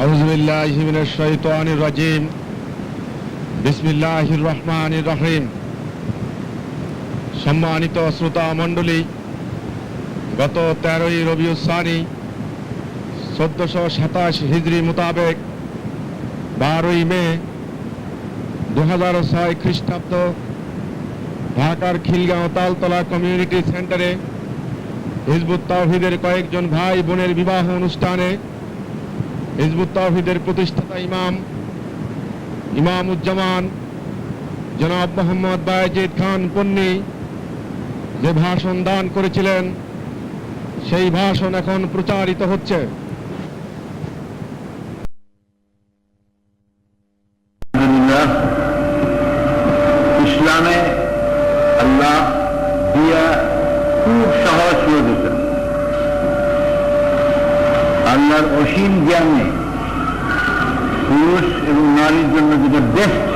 আউযু বিল্লাহি মিনাশ শাইতানির রাজিম। বিসমিল্লাহির রহমানির রহিম। সম্মানিত শ্রোতা মণ্ডলী, গত 13ই রবিউল সানি 1427 হিজরি মোতাবেক 12ই মে 2006 খ্রিস্টাব্দ ঢাকার খিলগাঁও তালতলা কমিউনিটি সেন্টারে হিজবুত তাওহীদের কয়েকজন ভাই বোনের বিবাহ অনুষ্ঠানে হিজবুত তাওহীদের প্রতিষ্ঠাতা ইমামুজ্জামান জনাব মোহাম্মদ বায়েজিদ খান পন্নী যে ভাষণ দান করেছিলেন, সেই ভাষণ এখন প্রচারিত হচ্ছে। ইসলামে আল্লাহ দিয়া খুব সহজ করে দিতেন। আল্লাহর অসীম জ্ঞানে পুরুষ এবং নারীর জন্য যেটা বেস্ট,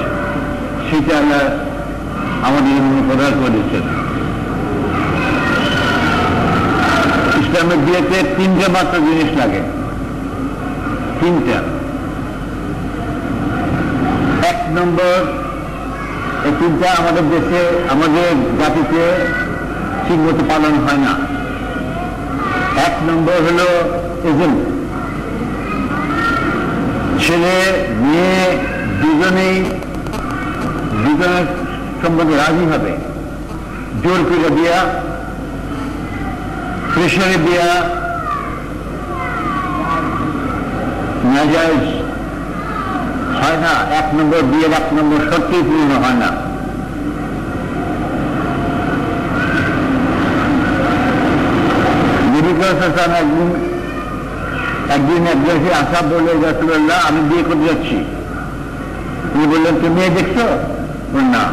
সেটা আল্লাহ আমাদের মনে প্রদান করে দিচ্ছেন। ইসলামের বিয়েতে 3টে মাত্র জিনিস লাগে, 3টা। 1 নম্বর, এই 3টা আমাদের দেশে, আমাদের জাতিতে ঠিকমতো পালন হয় না। 1 নম্বর হলো ইজম। ছেলে মেয়ে দুজনের সম্বন্ধে রাজি হবে। জোর করে বিয়া, প্রেশারে বিয়া নাজায়েজ হয় না। 1 নম্বর বিয়ের 1 নম্বর সত্যিই পূর্ণ হয় না। একদিন একজনকে আশা বলে, রাসূলুল্লাহ আমি বিয়ে করতে যাচ্ছি। তিনি বললেন, তুমি মেয়ে দেখছো? না।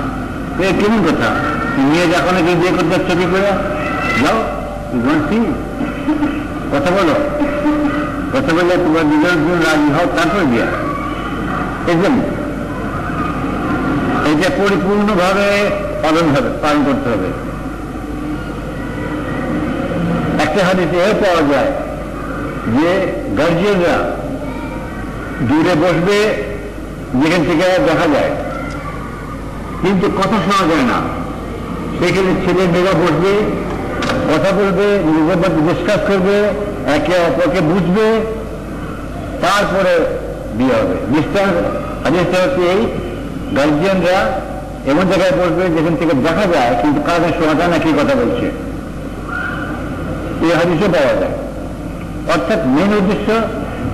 কেমন কথা, মেয়ে দেখো নাকি বিয়ে করতে যাচ্ছ? কি করে যাও, কথা বলো, কথা বললে তোমার দুজন রাজি হও, তারপর বিয়ে। এটা পরিপূর্ণভাবে পালন করতে হবে। একটা হাদিসে এ পাওয়া যায় যে গার্জিয়ানরা দূরে বসবে যেখান থেকে দেখা যায়, কিন্তু কথা শোনা যায় না। সেখানে ছেলে মেয়েরা বসবে, কথা বলবে, নিজের মধ্যে ডিসকাস করবে, একে অপরকে বুঝবে, তারপরে বিয়ে হবে। হাদিসটা হচ্ছে এই, গার্জিয়ানরা এমন জায়গায় বসবে যেখান থেকে দেখা যায় কিন্তু কারণে শোনা যায় না কি কথা বলছে। এই হাদিসে পাওয়া যায়। অর্থাৎ মেন উদ্দেশ্য,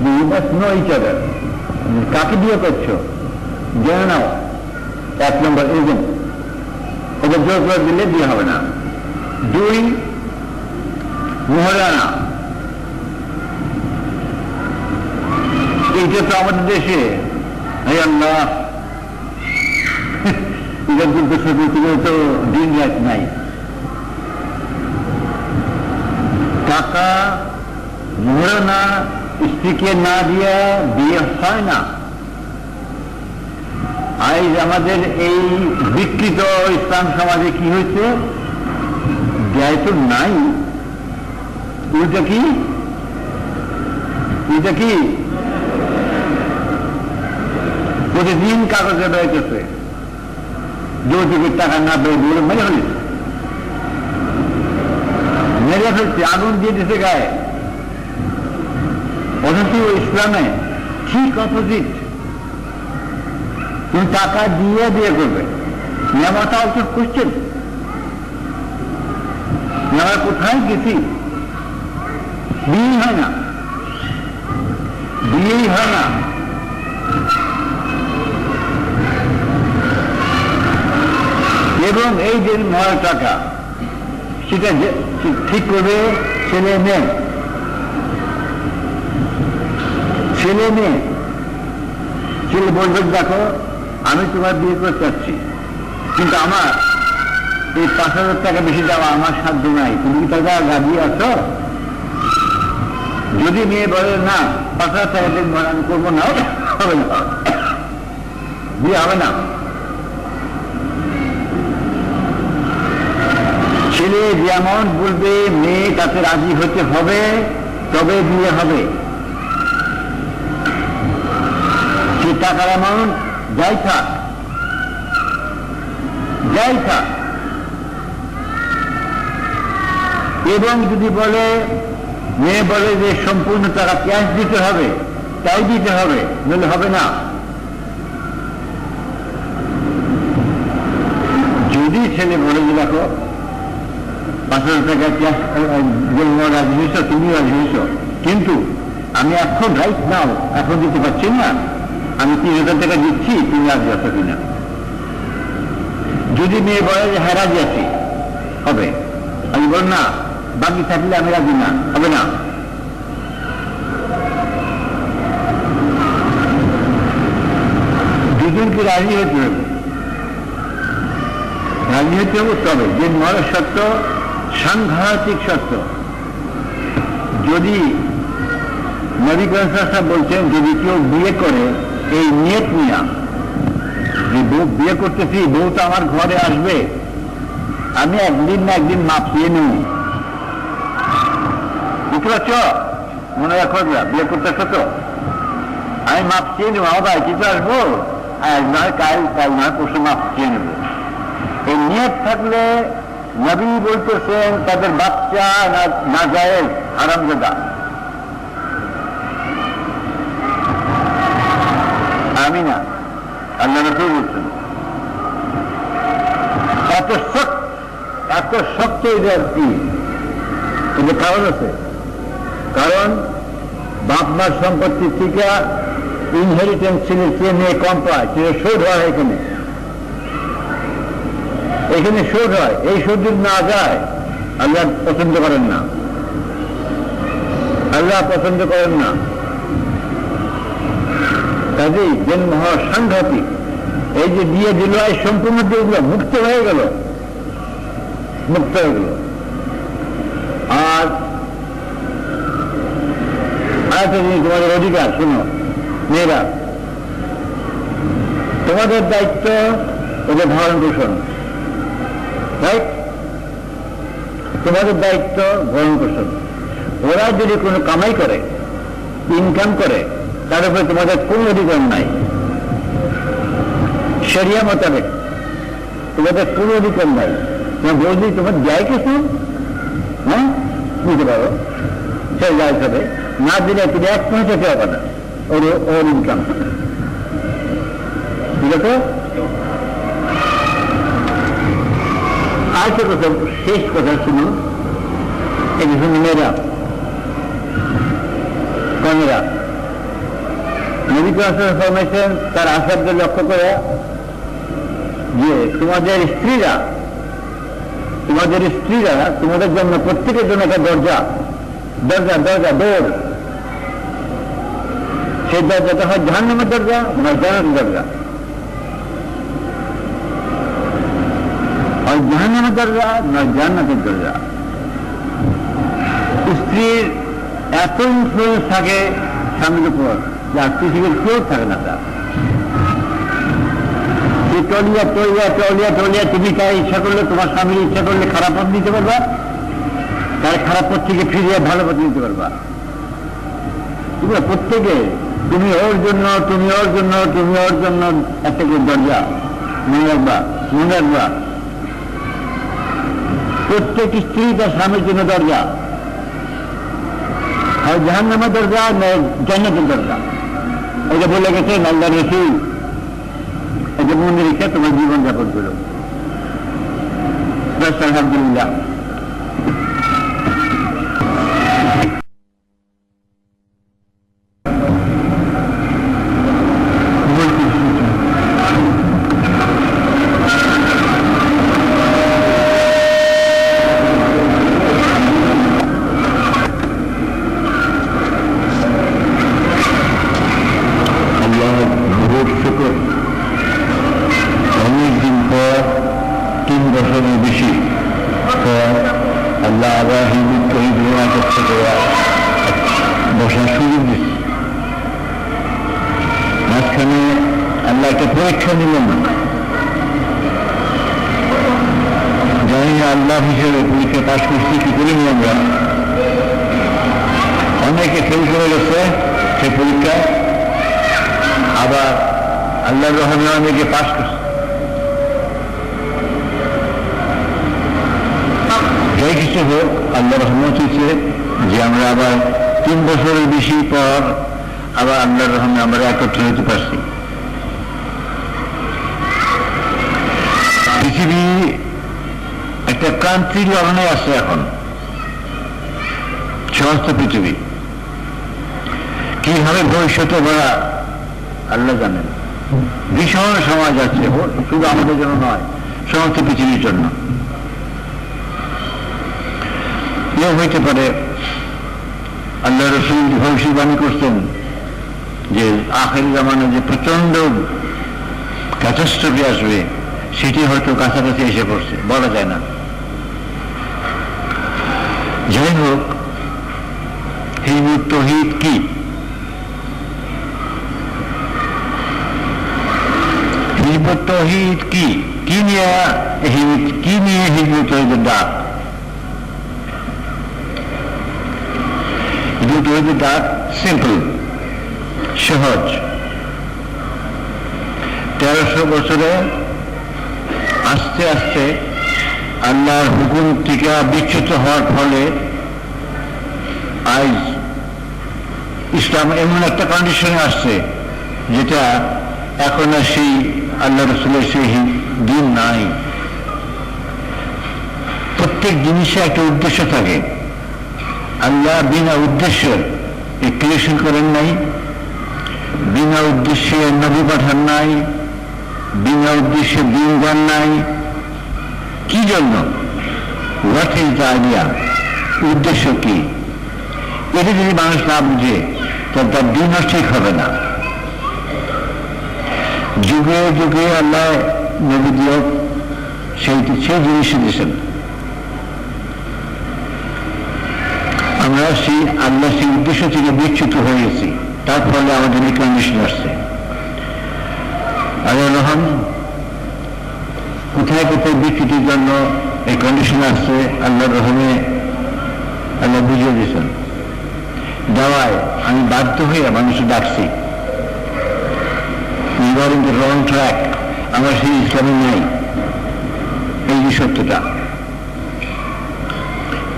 you must know each other. কাকে বিয়ে করছো জেনে নাও। 1 নম্বর ইজম। এটা জোর করে দিলে বিয়ে হবে না। 2, মোহরানা। এইটা তো আমাদের দেশে আল্লাহ এটা কিন্তু শুধু তো দিন রাত নাই। টাকা মোহরানা স্ত্রীকে না দিয়ে বিয়ে হয় না। আজ আমাদের এই বিকৃত ইসলাম সমাজে কি হয়েছে, ব্যয় তো নাই, এটা কি প্রতিদিন কাগজে বেড়াইতেছে, যৌতুকের টাকা না বেড়ে মেরে ফেলছে, আগুন দিয়ে দিতে গায়ে। অথচ ইসলামে ঠিক অপোজিট। তুমি টাকা দিয়ে বিয়ে করবে, নেওয়াটা অল্প কোশ্চেন। নেওয়া কোথায় গেছি, বিয়েই হয় না। এবং এই যে নেওয়ার টাকা, সেটা ঠিক করবে ছেলে মেয়ে। ছেলে বলবে, দেখো আমি তোমার বিয়ে করতে চাচ্ছি, কিন্তু আমার এই 5,000 টাকা বেশি দেওয়া আমার সাধ্য নাই, তুমি কি টাকা রাজি আছো? যদি মেয়ে বলে না 5,000 টাকা আমি করবো না, হবে না, বিয়ে হবে না। ছেলে যেমন বলবে মেয়ে তাতে রাজি হতে হবে, তবে বিয়ে হবে। টাকার অ্যামাউন্ট যাই থাক, এবং যদি বলে মেয়ে বলে যে সম্পূর্ণ টাকা ক্যাশ দিতে হবে, তাই দিতে হবে, নইলে হবে না। যদি ছেলে বলে যে দেখো 5,000 টাকা ক্যাশ রাজি হয়েছ, তুমি রাজি হয়েছ, কিন্তু আমি এখন রাইট নাও এখন দিতে পারছি না, আমি 3,000 টাকা দিচ্ছি, তুমি রাজি আছো কিনা। যদি মেয়ে বলে যে হ্যাঁ রাজি আছি, হবে। আমি বল না, বাকি থাকলে আমি রাজি না, হবে না। দুজনকে রাজি হতে হবে, রাজি হতে হবে। তবে যে মর সত্য সাংঘাতিক সত্য। যদি নবী করিম সাল্লাল্লাহু আলাইহি ওয়াসাল্লাম বলছেন, যদি কেউ বিয়ে করে এই নিয়ত নিয়া যে বউ বিয়ে করতেছি, বউ তো আমার ঘরে আসবে, আমি একদিন না একদিন মাপ পেয়ে নেব। বুঝতে পারছ? মনে রাখো, বিয়ে করতেছ তো, আমি মাপ চেয়ে নেবো, আমার ভাই কিছু আসবো, আজ নয় কাল, কাল নয় পরশু মাপ চেয়ে নেব। এই নিয়ত থাকলে নবী বলতেছেন তাদের বাচ্চা না যায় হারামজাদা। আমি না, আল্লাহ রাসূল বলছেন। এত শক্ত এদের কি এদের কারণ আছে। কারণ বাপ মার সম্পত্তি থেকে ইনহেরিটেন্স ছেলের চেয়ে মেয়ে কম পায়, সে শোধ হয় এখানে শোধ হয়। এই শোধ যদি না যায়, আল্লাহ পছন্দ করেন না, আল্লাহ পছন্দ করেন না। কাজেই জন্ম হওয়া সাংঘাতিক। এই যে বিয়ে দিল, এই সম্পূর্ণ দিয়ে দিল, মুক্ত হয়ে গেল। আর আরেকটা জিনিস, তোমাদের অধিকার, শুনো মেয়েরা, তোমাদের দায়িত্ব ওদের ভরণ পোষণ, রাইট? তোমাদের দায়িত্ব ভরণ পোষণ। ওরা যদি কোনো কামাই করে, ইনকাম করে, তার উপরে তোমাদের কোনো অধিকার নাই। শরিয়া মোতাবেক তোমাদের কোনো অধিকার নাই। তোমার বৌদি তোমার যায় কিছু, হ্যাঁ বুঝতে পারো, সে যায় হবে না দিলে তুমি 1 পয়সা কেউ পাবে না, ওর ইনকাম। ঠিক আছে? আরেকটা কথা, শেষ কথা শুনুন, এই শুনুন মেয়েরা, কমেরা, নবী ফরমাইছেন তার আসাদকে লক্ষ্য করে যে তোমাদের স্ত্রীরা তোমাদের জন্য, প্রত্যেকের জন্য একটা দরজা, দৌড়। সেই দরজাটা হয় জাহান্নামের দরজা, নয় জান্নাতের দরজা। হয় জাহান্নামের দরজা, নয় জান্নাতের দরজা। স্ত্রীর এত ইনফ্লুয়েন্স থাকে স্বামীর উপর, যা পৃথিবীর কেউ থাকে না। তার টলিয়া তুমি তার ইচ্ছা করলে, তোমার স্বামীর ইচ্ছা করলে খারাপ পথ নিতে পারবা, তার খারাপ পথ থেকে ফিরিয়ে ভালো পথ নিতে পারবা। প্রত্যেকে তুমি ওর জন্য একটা করে দরজা মনে রাখবা। প্রত্যেক স্ত্রী তার স্বামীর জন্য দরজা, আর জাহান্নামের দরজা, জান্নাতের দরজা। এটা বলে গেছে আল্লাহ রাসূল। এটা মনে রেখে তোমার জীবন যাপন করো। আলহামদুলিল্লাহ। অনেকদিন পর 3 বছরের বেশি পর আল্লাহ আবার হিন্দুত্ব করতে বসার সুযোগ দিচ্ছে। মাঝখানে আল্লাহ একটা পরীক্ষা নিলেন না, জানি না আল্লাহ হিসেবে পরীক্ষা পাশ করছি কি করিনি আমরা। অনেকে ফেল করে গেছে সেই পরীক্ষা, আবার আল্লাহর রহমে অনেকে পাস করছে। যাই কিছু হোক, আল্লাহ রহমত হয়েছে যে আমরা আবার 3 বছরের বেশি পর আবার আল্লাহর রহমে আমরা একত্র হতে পারছি। পৃথিবী একটা ক্রান্তির লগ্নে আছে এখন, সমস্ত পৃথিবী কিভাবে ভবিষ্যতে ওরা আল্লাহ জানেন। ভীষণ সমাজ আছে, শুধু আমাদের জন্য নয়, সমস্ত পৃথিবীর জন্য। এও হইতে পারে আল্লাহ রসুল ভবিষ্যৎবাণী করছেন যে আখেরি জামানে যে প্রচন্ড ক্যাটাস্ট্রফি আসবে, সেটি হয়তো কাছাকাছি এসে পড়ছে, বলা যায় না। যাই হোক, হিজবুত তৌহিদ কি? হিজবুত তৌহিদ কি? কি নিয়ে হিজবুত তৌহিদের ডাক? হিজবুত তৌহিদের ডাক সিম্পল, সহজ। 1300 বছরে আস্তে আস্তে আল্লাহর হুকুম থেকে বিচ্যুত হওয়ার ফলে আজ ইসলাম এমন একটা কন্ডিশনে আসছে যেটা এখন আর সেই আল্লাহ রসুলের সেই দিন নাই। প্রত্যেক জিনিসে একটা উদ্দেশ্য থাকে। আল্লাহ বিনা উদ্দেশ্যে ক্রিয়েশন করেন নাই, বিনা উদ্দেশ্যে নবী পাঠান নাই, বিনা উদ্দেশ্যে দিন যান নাই। কি জন্য? What is the idea? উদ্দেশ্য কি? এটা যদি মানুষ না বুঝে তার দিনও ঠিক হবে না। যুগে যুগে আল্লাহ নবী দিয়ে সেই জিনিস দিয়েছেন। আমরা সেই আল্লাহ সেই উদ্দেশ্য থেকে বিচ্যুত হয়ে গেছি, তার ফলে আমাদের এই কন্ডিশন আসছে। আল্লাহ রহম কোথায় কোথায় বিচ্যুতির জন্য এই কন্ডিশন আসছে আল্লাহ রহমে আল্লাহ বুঝিয়ে দিয়েছেন। দেওয়ায় আমি বাধ্য হয়ে মানুষকে ডাকছি, you are in the wrong track, আমার সেই ইসলামে নাই। এই যে সত্যটা,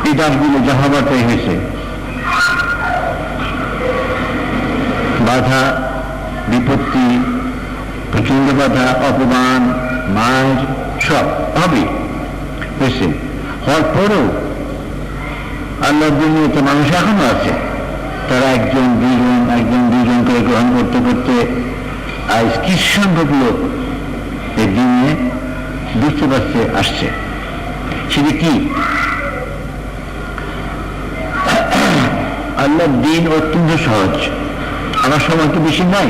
এই ডাকগুলো যা হবার তাই হয়েছে। বাধা বিপত্তি, প্রচন্ড বাধা, অপমান, মার, সব হবে হয়েছে। হওয়ার পরেও আল্লাহর দুনিয়াতে মানুষ এখনো আছে, তারা একজন দুইজন করে গ্রহণ করতে করতে আজ কি সম্ভব লোক এই দিনে বুঝতে পারছে, আসছে। সেটা কি? আল্লাহর দিন অত্যন্ত সহজ। আমার সময় তো বেশি নাই,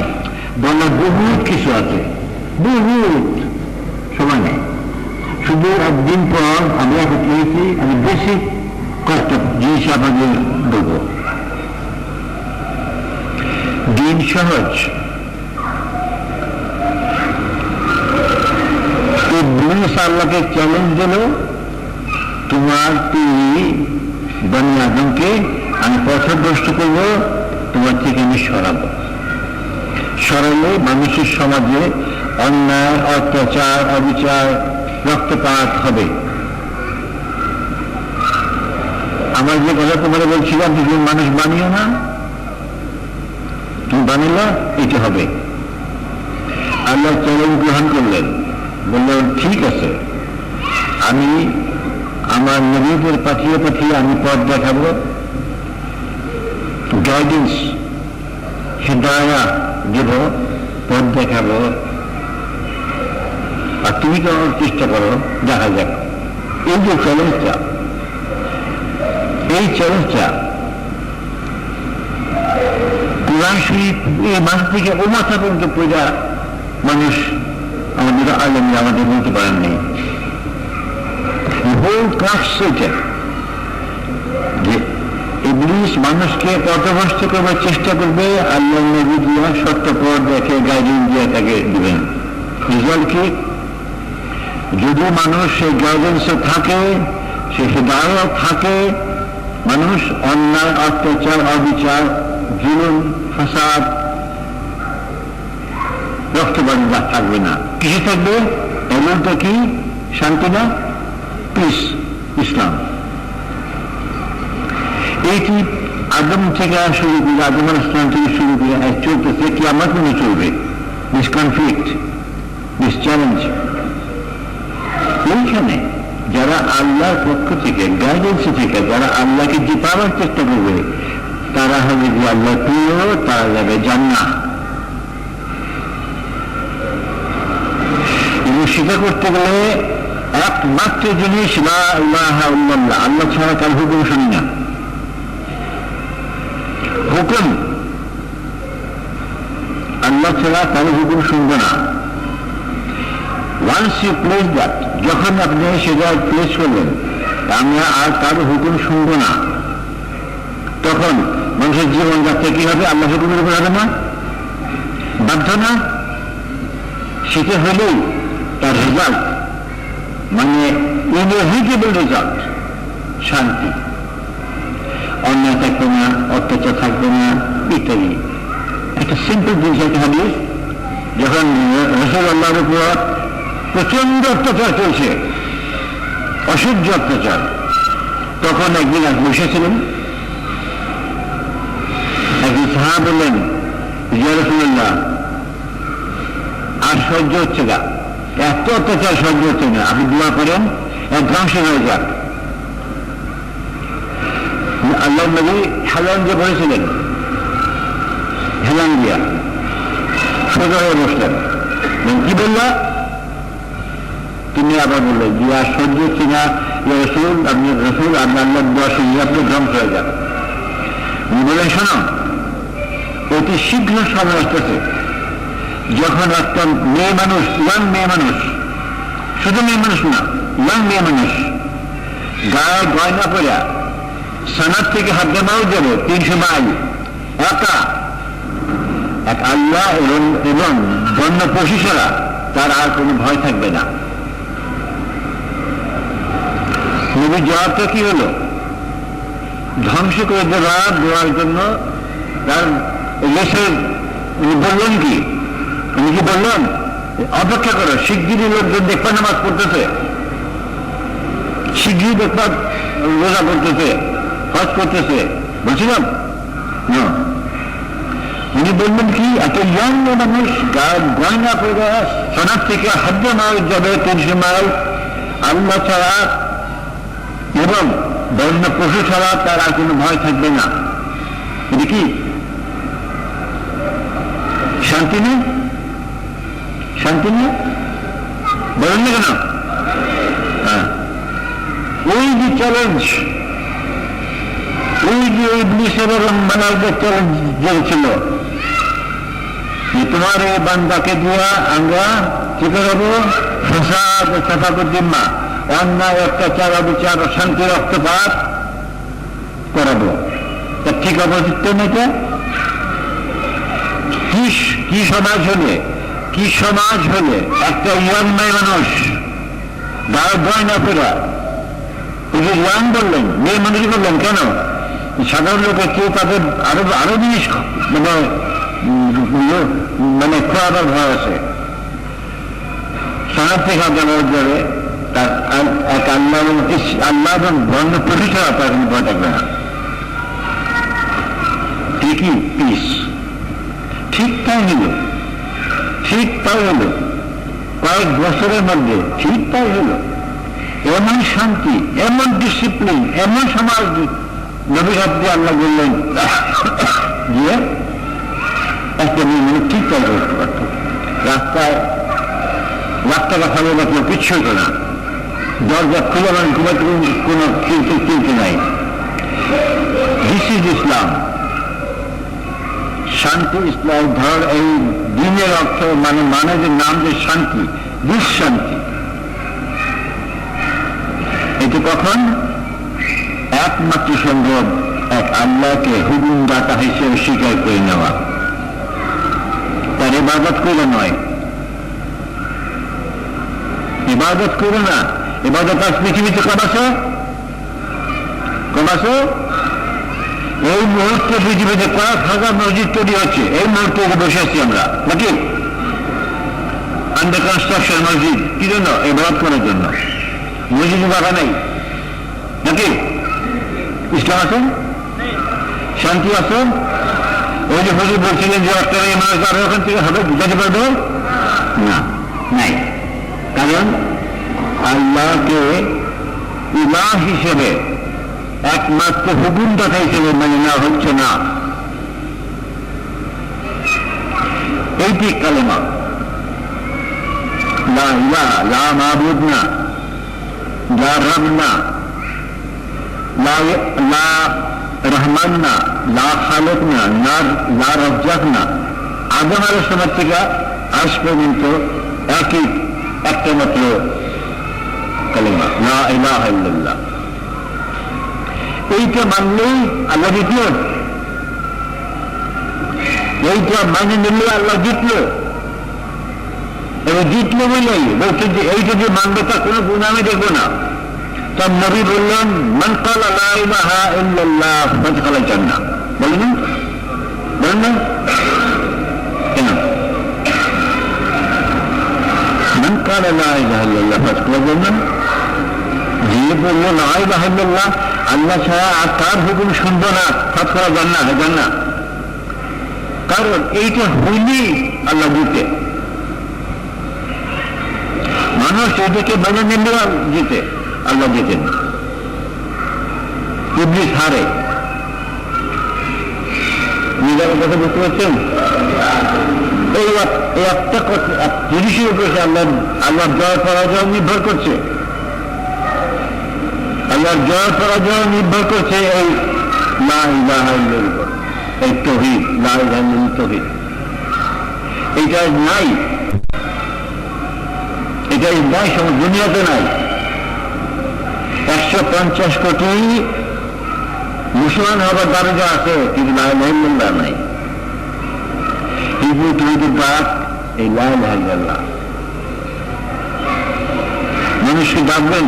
বলার বহুত কিছু আছে, বহুত সময় নেই। শুধু একদিন পর আমরা পেয়েছি, আমি বেশি কষ্ট জিনিস আপনাদের বলবো। দিন সহজ। ইবলিস আল্লাহকে চ্যালেঞ্জ দিল, তোমার বনি আদমকে আমি পথভ্রষ্ট করবো, তোমার থেকে আমি সরালে মানুষের সমাজে অন্যায়, অত্যাচার, অবিচার, রক্তপাত হবে। আমার যে কথা তোমার বলছিলাম, তুমি মানুষ বানিও না, তুমি বানিলা, এটা হবে। আল্লাহ চ্যালেঞ্জ গ্রহণ করলেন, বললেন ঠিক আছে, আমি আমার নবীদের পাঠিয়ে আমি পথ দেখাবো, গাইডেন্স, হিদায়া দেব, পথ দেখাবো, আর তুমি করার চেষ্টা করো, দেখা যাক। এই যে চ্যালেঞ্জটা, এই চ্যালেঞ্জটা কোরআন শরীফ এই মাস থেকে ও মাথা পর্যন্ত পূজা মানুষ আমাদের আলেম আমাদের বলতে পারেন নেই। হোল ক্লাস সেটা যে ইবলিস মানুষকে পথভ্রষ্ট করবার চেষ্টা করবে, আল্লাহ নবী দিয়া সত্য পথ দেখে গাইডেন্স দিয়ে তাকে দিবেন। রেজাল্ট কি? যদি মানুষ সেই গাইডেন্সে থাকে, সে হিদায়াত থাকে, মানুষ অন্যায়, অত্যাচার, অবিচার, জুলুম, ফাসাদ রক্তবাণী থাকবে না। কিসে থাকবে? এমনটা কি? শান্তি না? পিস, ইসলাম। এইটি আদম থেকে শুরু করে, আদম আলাইহিস সালাম থেকে শুরু করে চলতেছে, কিয়ামত পর্যন্ত চলবে। This conflict, this challenge. এইখানে যারা আল্লাহর পক্ষ থেকে, গাইডেন্স থেকে, যারা আল্লাহকে জিতাবার চেষ্টা করবে, তারা হবে যে আল্লাহ প্রিয়, তারা যাবে জান্নাহ। এবং সেটা করতে গেলে একমাত্র জিনিস লা ইলাহা ইল্লাল্লাহ, আল্লাহ ছাড়া কার হুকুম শুনি না। হুকুম আল্লাহ ছাড়া কারো হুকুম শুনবে না। ওয়ান্স ইউ প্লেস দ্যাট, যখন আপনি সেটা প্লেস করলেন আমরা আর কারো হুকুম শুনবো না, তখন মানুষের জীবনযাত্রা কি হবে? আল্লাহ হুকুমের উপর হবে না, বাধ্য না। সেটা হলেই তার রেজাল্ট, মানে ইনএভিটেবল রেজাল্ট শান্তি। অন্যায় থাকবে না, অত্যাচার থাকবে না, ইত্যাদি। একটা সিম্পল জিনিস, একটা হাদিস, যখন রাসূলুল্লাহর উপর প্রচন্ড অত্যাচার চলছে, অসহ্য অত্যাচার, তখন একদিন এক বসেছিলেন, একদিন সাহাবা বললেন, ইয়া রাসূলুল্লাহ আর সহ্য হচ্ছে না, এত অত্যাচার সহ্য হচ্ছে না, আপনি দোয়া করেন এক ধ্বংস হয়ে যাক। আল্লাহ নবী হেলান দিয়ে বলেছিলেন, হেলান দিয়া সোজা হয়ে বসলেন। কি বললা? তুমি আবার বললেন যে আর সহ্য হচ্ছে না, রসুল আপনি, রসুল আপনি আল্লাহ দোয়া শুনিয়ে আপনি ধ্বংস হয়ে যান। উনি বললেন, শোনো, অতি শীঘ্র সময় আসতেছে যখন একটা মেয়ে মানুষ, ইয়াং মেয়ে মানুষ, শুধু মেয়ে মানুষ না, ইয়াং মেয়ে মানুষ গায়ে গয়না পড়া সানার থেকে হাদ্দামাও যাবে 300 মাইল একা, এক আল্লাহ এবং বন্য পশু ছাড়া তার আর কোনো ভয় থাকবে না। নবীর জবাবটা কি হলো? ধ্বংস করে দেওয়ার জন্য তার দেশের উনি বললেন কি? উনি কি বললেন? অপেক্ষা করো, শিগগিরই লোকজন দেখবা নামাজ পড়তেছে, শিগগিরই দেখবা রোজা করতেছে, হজ করতেছে, বলছিলাম না। উনি বললেন কি? একটা ইয়াং মানুষ গয়না করে সোনার থেকে হাদ্দা মাইল যাবে 300 মাইল, আল্লাহ ছাড়া এবং বন্য পশু ছাড়া তার আর কোনো ভয় থাকবে না। এটা কি শান্তি নেই? শান্তি নেই বলেন না কেন? হ্যাঁ, ওই যে চ্যালেঞ্জ, ওই যে ইবলিসের এবং মানবদের চ্যালেঞ্জ ছিল যে তোমার এই বান্দাকে দিয়া আমরা কি করবো? ফসাদ সাফাকুদ্দিম্মা, অন্যায় অত্যাচার অবিচার শান্তি রক্তপাত করাবো। তার ঠিক অপোজিট নেই। কি সমাজ হলে, কি সমাজ হলে একটা ইয়াং মেয়ে মানুষ গায়ে গয়না পড়া, ইয়াং বললেন, মেয়ে মানুষই বললেন কেন? সাধারণ লোকের কেউ তাদের আরো জিনিস মানে খোয়াবার ভয় আছে, সোনার থেকে ব্যবহার যাবে, তার এক আল্লাহ এবং বন্য পশু ছাড়া তার কোনো ভয় থাকবে না। ঠিকই পিস, ঠিক তাই হলো, ঠিক তাই হলো, কয়েক বছরের মধ্যে ঠিক তাই হলো। এমন শান্তি, এমন ডিসিপ্লিন, এমন সমাজ নবী শব্দে আল্লাহ বললেন যে একটা মেয়ে ঠিক তাই করতে পারত। রাস্তায় রাস্তাটা খাবে না, কেউ কিচ্ছু হতো না, দরজা খুলে মানে ঘুমাতে কোনো চিন্তা নাই। দিস ইজ ইসলাম, শান্তি ইসলাম। ধর এই দিনের অর্থ মানে যে নাম যে শান্তি, দুঃশান্তি, এটি কখন? একমাত্র সম্ভব এক আল্লাহকে হুকুম দাতা হিসেবে স্বীকার করে নেওয়া, তার ইবাদত করে নয়। ইবাদত করে না, ইবাদত আজ পৃথিবীতে কমাছে। এই মুহূর্তে পৃথিবীতে কয়েক হাজার মসজিদ তৈরি হচ্ছে, এই মুহূর্তে বসে আছি আমরা নাকি? আন্ডার কনস্ট্রাকশন মসজিদ, কি জন্য? ইবাদত করার জন্য। মসজিদ বাধা নেই নাকি? ইসলাম আছে, শান্তি আছে। ওই যে হুজুর বলছিলেন যে অস্ট্রেলিয়া এই মানুষ আর ওখান থেকে হবে, যেতে পারবে না, নাই। কারণ আল্লাহকে ইলাহ হিসেবে একমাত্র হুকুমদাতা হিসেবে মানে নেওয়া হচ্ছে না। এইটি কালেমা, লা ইলাহা, লা মাবুদ না, লা রব না, লা রহমান না, লা খালেক না, লা রজ্জাক না। আদম আলাইহিস সালাম থেকে আজ পর্যন্ত একই একটা মাত্র কালেমা, লা ইলাহা ইল্লাল্লাহ। এইটা মানলেই আল্লাহ দ্বিতীয়, এইটা মানে নিলে আল্লাহ জিতলো। এবং জিতলো বলেই বলছেন যে এইটা যে মানবে তার কোনো গুণ আমি দেখবো না। তার নবী বললেন, মান ক্বালা লা ইলাহা ইল্লাল্লাহ ফাদখালাল জান্নাহ। বলেন বলেন না কেন? মান ক্বালা লা ইলাহা ইল্লাল্লাহ ফাদখালাল জান্নাহ, যে বললো লা ইলাহা ইল্লাল্লাহ, আল্লাহ ছাড়া আর কার হুকুম শুনবো না, ফাদখালাল জান্নাহ, জান্নাহ। কারণ এইটা হইলেই আল্লাহ জিতে। মানুষ এটাকে মেনে নিলেও জিতে, আল্লাহ জিতেন, ইবলিস হারে। নিজের কথা বুঝতে পারছেন? এই একটা জিনিসের উপরে আল্লাহর জয় পরাজয় নির্ভর করছে। আল্লাহর জয় পরাজয় নির্ভর করছে এই লা ইলাহা ইল্লাল্লাহ, এই তাওহীদ, লা ইলাহা ইল্লাল্লাহ তাওহীদ। এইটা নাই, এটাই নাই, দুনিয়াতে নাই। 150 কোটি মুসলমান হবার দরজা আছে, কিন্তু লা ইলাহা ইল্লাল্লাহ নাই। হিব্রু তৌহিদের বাদ এই লা ইলাহা ইল্লাল্লাহ। মানুষকে ডাকবেন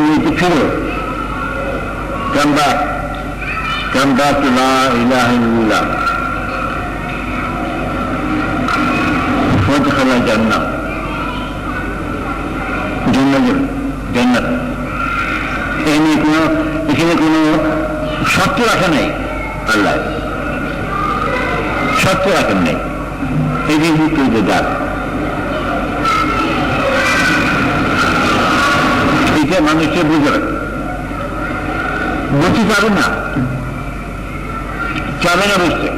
নিতে ফিরো, come back to লা ইলাহা ইল্লাল্লাহ, ফাদখালাল জান্নাহ, জান্নাত। এখানে কোনো শর্ত রাখা নাই, আল্লাহ শর্ত রাখেন নাই। এই যে ডাক, এইটা মানুষকে বুঝে বুঝতে পারে না, চাবে না বুঝতে।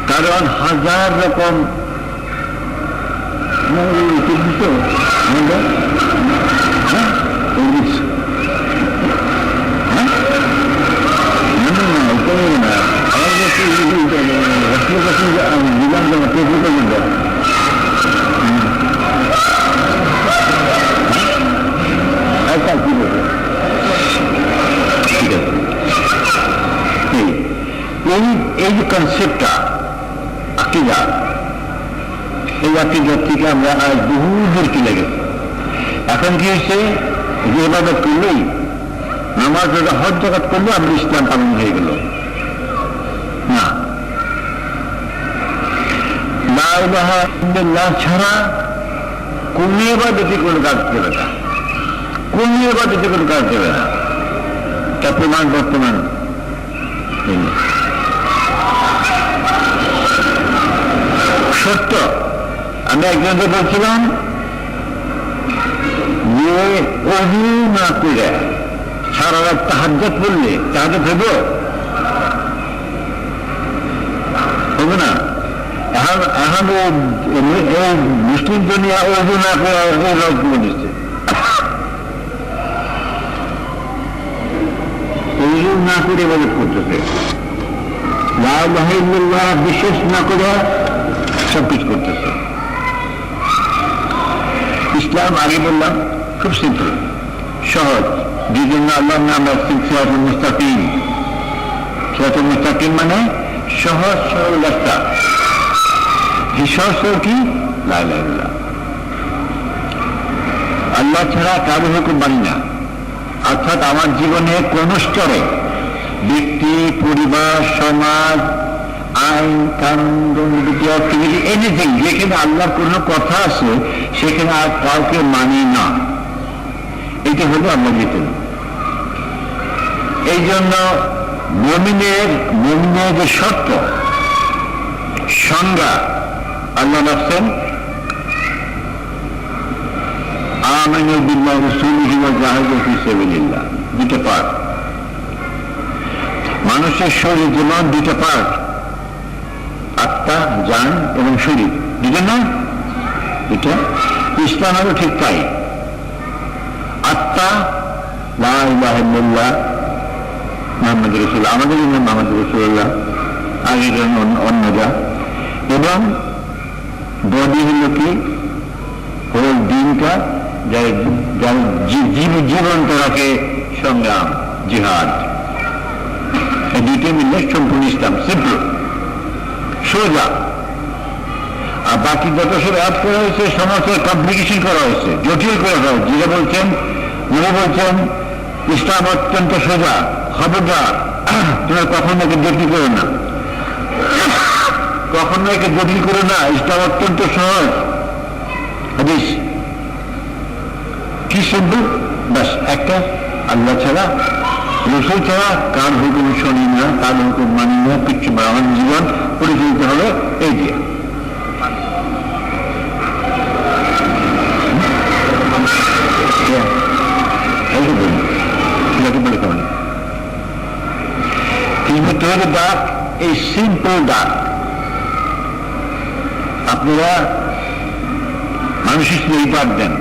কারণ হাজার রকম এই যে কনসেপ্টটা আকিদা, এই আকিদার থেকে আমরা আজ বহু দূর চলে গেছি। এখন কি হচ্ছে যে ইবাদত করলেই, নামাজ রোজা হজ জাকাত করলে আমরা ইসলাম পালন হয়ে গেল না। লা ইলাহা ইল্লাল্লাহ ছাড়া কোন ইবাদতে কোনো কাজ দেবে না, কোন ইবাদতে কোনো কাজ দেবে না। তা প্রমাণ বর্তমান সত্য। আমি একজনকে বলছিলাম যে ওযু না করে সারা রাত তাহাজ্জুদ পড়লে তাহাজ্জুদ হবে না। এখন মুসলিম দুনিয়া ওযু না করে রব দিচ্ছে, ওযু না করে ইবাদত করতেছে, লা ইলাহা ইল্লাল্লাহ বিশ্বাস না করে সবকিছু করতেছে। ইসলাম আগে বললাম খুব সিম্পল, সহজ। যে জন্য আল্লাহর নাম রাখছেন সিরাতুল মুস্তাকিম। সিরাতুল মুস্তাকিম মানে সহজ সরল রাস্তা। এই সহজ সরল কি? লা ইলাহা ইল্লাল্লাহ। আল্লাহ ছাড়া কারো হুকুম মানি না। অর্থাৎ আমার জীবনে কোন স্তরে, ব্যক্তি, পরিবার, সমাজ, আইন কানুন অ্যাক্টিভিটি এনিথিং যেখানে আল্লাহর কোনো কথা আছে সেখানে আর কাউকে মানি না, এটা হলো আল্লাহ জিতেন। এই জন্য মুমিনের যে শর্ত সংজ্ঞা আল্লাহ রাখছেন আমানু বিল্লাহি ওয়া রাসূলিহি ওয়া জাহাদু ফি সাবিলিল্লাহ, দুটো পার্ট। মানুষের শরীর যেমন দুটো পার্ট, আত্মা, জান এবং শরীর, দুটো না? এটা ইসলামেরও ঠিক তাই। আত্মা লা ইলাহা ইল্লাল্লাহ মুহাম্মদ রাসূলুল্লাহ, আমাদের নাম মুহাম্মদ রাসূলুল্লাহ, আগের অন্য যা, এবং বডি হলো কি হোল দিনটা যার জীবন্ত রাখে সংগ্রাম, জিহাদ, এই দুইটা মিললে সম্পূর্ণ ইসলাম। সিম্পল, সোজা। আর বাকি যত সব অ্যাড করা হয়েছে সমস্ত কমপ্লিকেশন করা হয়েছে, জটিল করা হয়েছে। যেটা বলছেন ইসলাম অত্যন্ত সোজা, খবরদার তোমরা কখনো একে জটিল করো না, কখনো একে জটিল করো না, ইসলাম অত্যন্ত সহজ। হাদিস কি সিম্পল, ব্যাস একটা, আল্লাহ ছাড়া রসুল ছাড়া কার হুকুম শুনি না, কার হুকুম মানি না, কিচ্ছু। আমার জীবন পরিচালিত হবে এই দিয়ে। ডাক এই সিম্পল ডাক আপনারা মানুষের এই ডাক দেন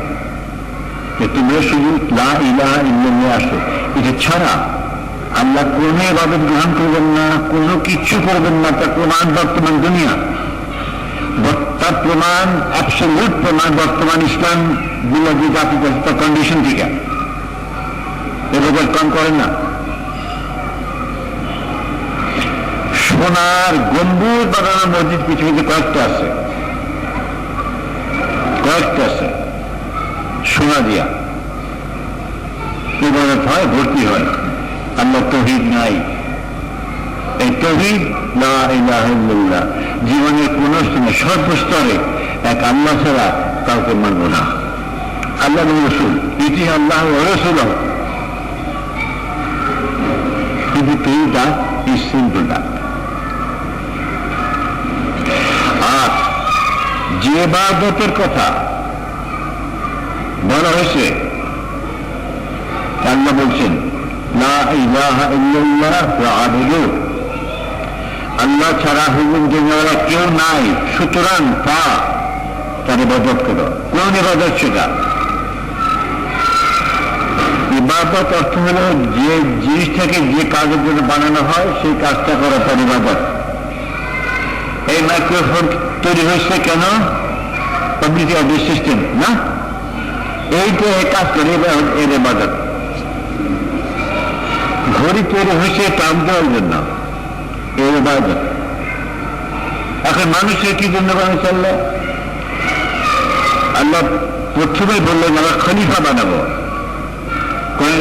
যে তোমরা শুধু লা ইলাহা ইল্লাল্লাহ আসো। এটা ছাড়া আল্লাহ কোনো ইবাদত গ্রহণ করবেন না, কোনো কিচ্ছু করবেন না। তার প্রমাণ বর্তমান দুনিয়া, তার প্রমাণ অ্যাবসলিউট প্রমাণ বর্তমান ইসলাম গুলো যে জাতিগত তার কন্ডিশন থেকে এবার কম করেন না। সোনার গম্বুজ বানানো মসজিদ পৃথিবীতে কয়েকটা আছে, সোনা দিয়া ইবাদত হয়, ভর্তি হয়। আল্লাহ তৌহিদ নাই, এই তৌহিদ লা ইলাহা ইল্লাল্লাহ জীবনের কোন সময় সর্বস্তরে এক আল্লাহ ছাড়া কাউকে মানব না। আল্লাহ রসুল ইতি আল্লাহ রসুল, কিন্তু তুই ডাক সিম্পল ডাক। আর যে ইবাদতের কথা বলা হয়েছে আল্লাহ বলছেন লা ইলাহা ইল্লাল্লাহ ফা'বুদু, আল্লাহ ছাড়া হুকুম দেওয়ালা কেউ নাই, সুতরাং তার ইবাদত করো। কোন ইবাদত সেটা? ইবাদত অর্থ হল যে জিনিসটাকে যে কাজের জন্য বানানো হয় সেই কাজটা করা তার ইবাদত। এই মাইক্রোফোন তৈরি হয়েছে কেন? পাবলিক অডিও সিস্টেম না, এইটা কাজ করে এর ইবাদত। ঘড়ি তৈরি হয়েছে টাইম দেওয়ার জন্য, এর ইবাদত। এখন মানুষের কি জন্য বানাচ্ছে আল্লাহ? আল্লাহ প্রথমে বললেন আমরা খলিফা বানাবো,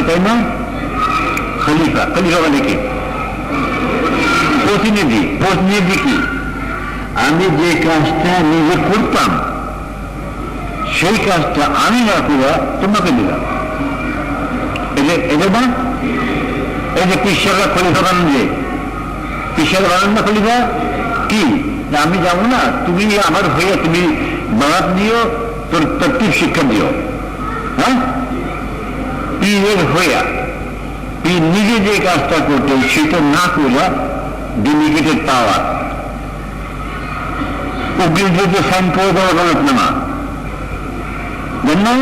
তাই না? খলিফা মানে কি? প্রতিনিধি কি? আমি যে কাজটা নিজে করতাম সেই কাজটা আমি না করে তোমাকে দিলাম। এটা না, এই যে কৃষকরা খলিফা বানান, যে কৃষক বানান না খলিফা কি? আমি যাবো না, তুমি আমার হয়ে তুমি বারাত দিও, তোর তরতিব শিক্ষা দিও। হ্যাঁ, পীরের হইয়া পীর নিজে যে কাজটা করতে সেটা না করে ডেলিগেটেড পাওয়ার, উকিল যদি সাইন করে দেওয়া গলত না, জানো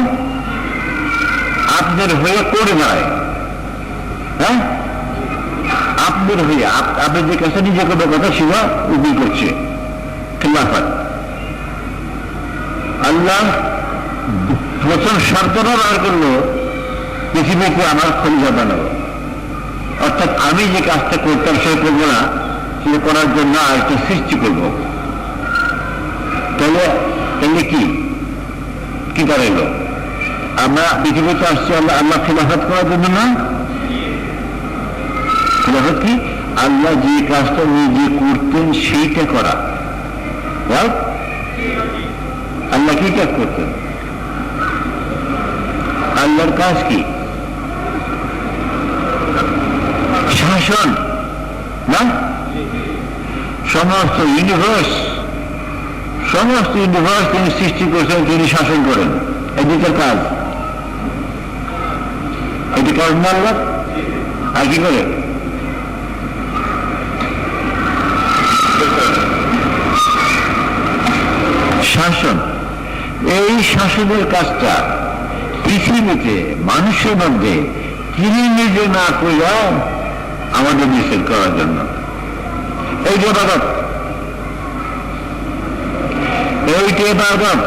আপনার হয়ে করে দেয়। হ্যাঁ, আপনার হয়ে আপনি যে কাজটা নিজে করবে কথা সেটা উকিল করছে, খিলাফত। আল্লাহ প্রথম শর্তটা বার করলো পৃথিবীকে আমার খলিফা বানাবো, অর্থাৎ আমি যে কাজটা করতাম সেটা করবো না, সেটা করার জন্য আরেকটা সৃষ্টি করবো। তাহলে কি দাঁড়াইল? আমরা পৃথিবীতে আসছি আল্লাহ খিলাফত করার জন্য না। খিলাফত কি? আল্লাহ যে কাজটা নিজে করতেন সেইটা করা। আল্লাহ কি কাজ করতেন? আল্লাহর কাজ কি? শাসন না? সমস্ত ইউনিভার্স তিনি সৃষ্টি করছেন, তিনি শাসন করেন। এদিকের কাজ, এটি কাজ না আল্লাহ? আর কি করে? শাসন। এই শাসনের কাজটা পৃথিবীতে মানুষের মধ্যে তিনি নিজে না কইরা আমাদের নিষেধ করার জন্য। এই যে ইবাদত, এইটা ইবাদত।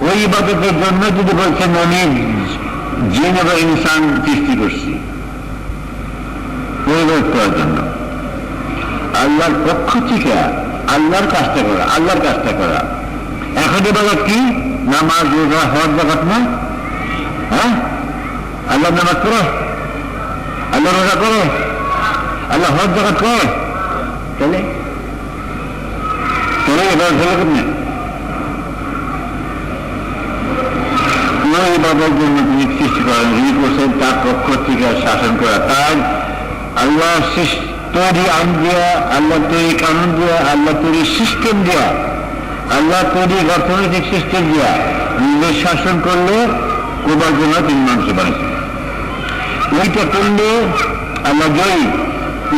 ওই ইবাদতের জন্য যদি বলছেন আমি জিন এবং ইনসান সৃষ্টি করছি পরিবর্তন করার জন্য, আল্লাহর পক্ষ থেকে আল্লাহর কাজটা করা। এখন ইবাদত কি? নামাজ, রোজা, হজ, যাকাত না? হ্যাঁ, আল্লাহ নামাজ করো, আল্লাহ রোজা করো, আল্লাহ হজ, যাকাত করো, চলে ইবাদত হলো কেমনে? ইবাদতের জন্য তিনি সৃষ্টি করেন, যিনি করছেন তার পক্ষ থেকে শাসন করা। তার আল্লাহ তৈরি আইন দেওয়া, আল্লাহ তৈরি কানুন দেওয়া, আল্লাহ তৈরি সিস্টেম দেওয়া, আল্লাহ তৈরি অর্থনৈতিক সিস্টেম দেওয়া, নিজের শাসন করলে করবার জন্য তিনি মানুষ বানিয়েছেন। ওইটা করলে আল্লাহ জয়ী,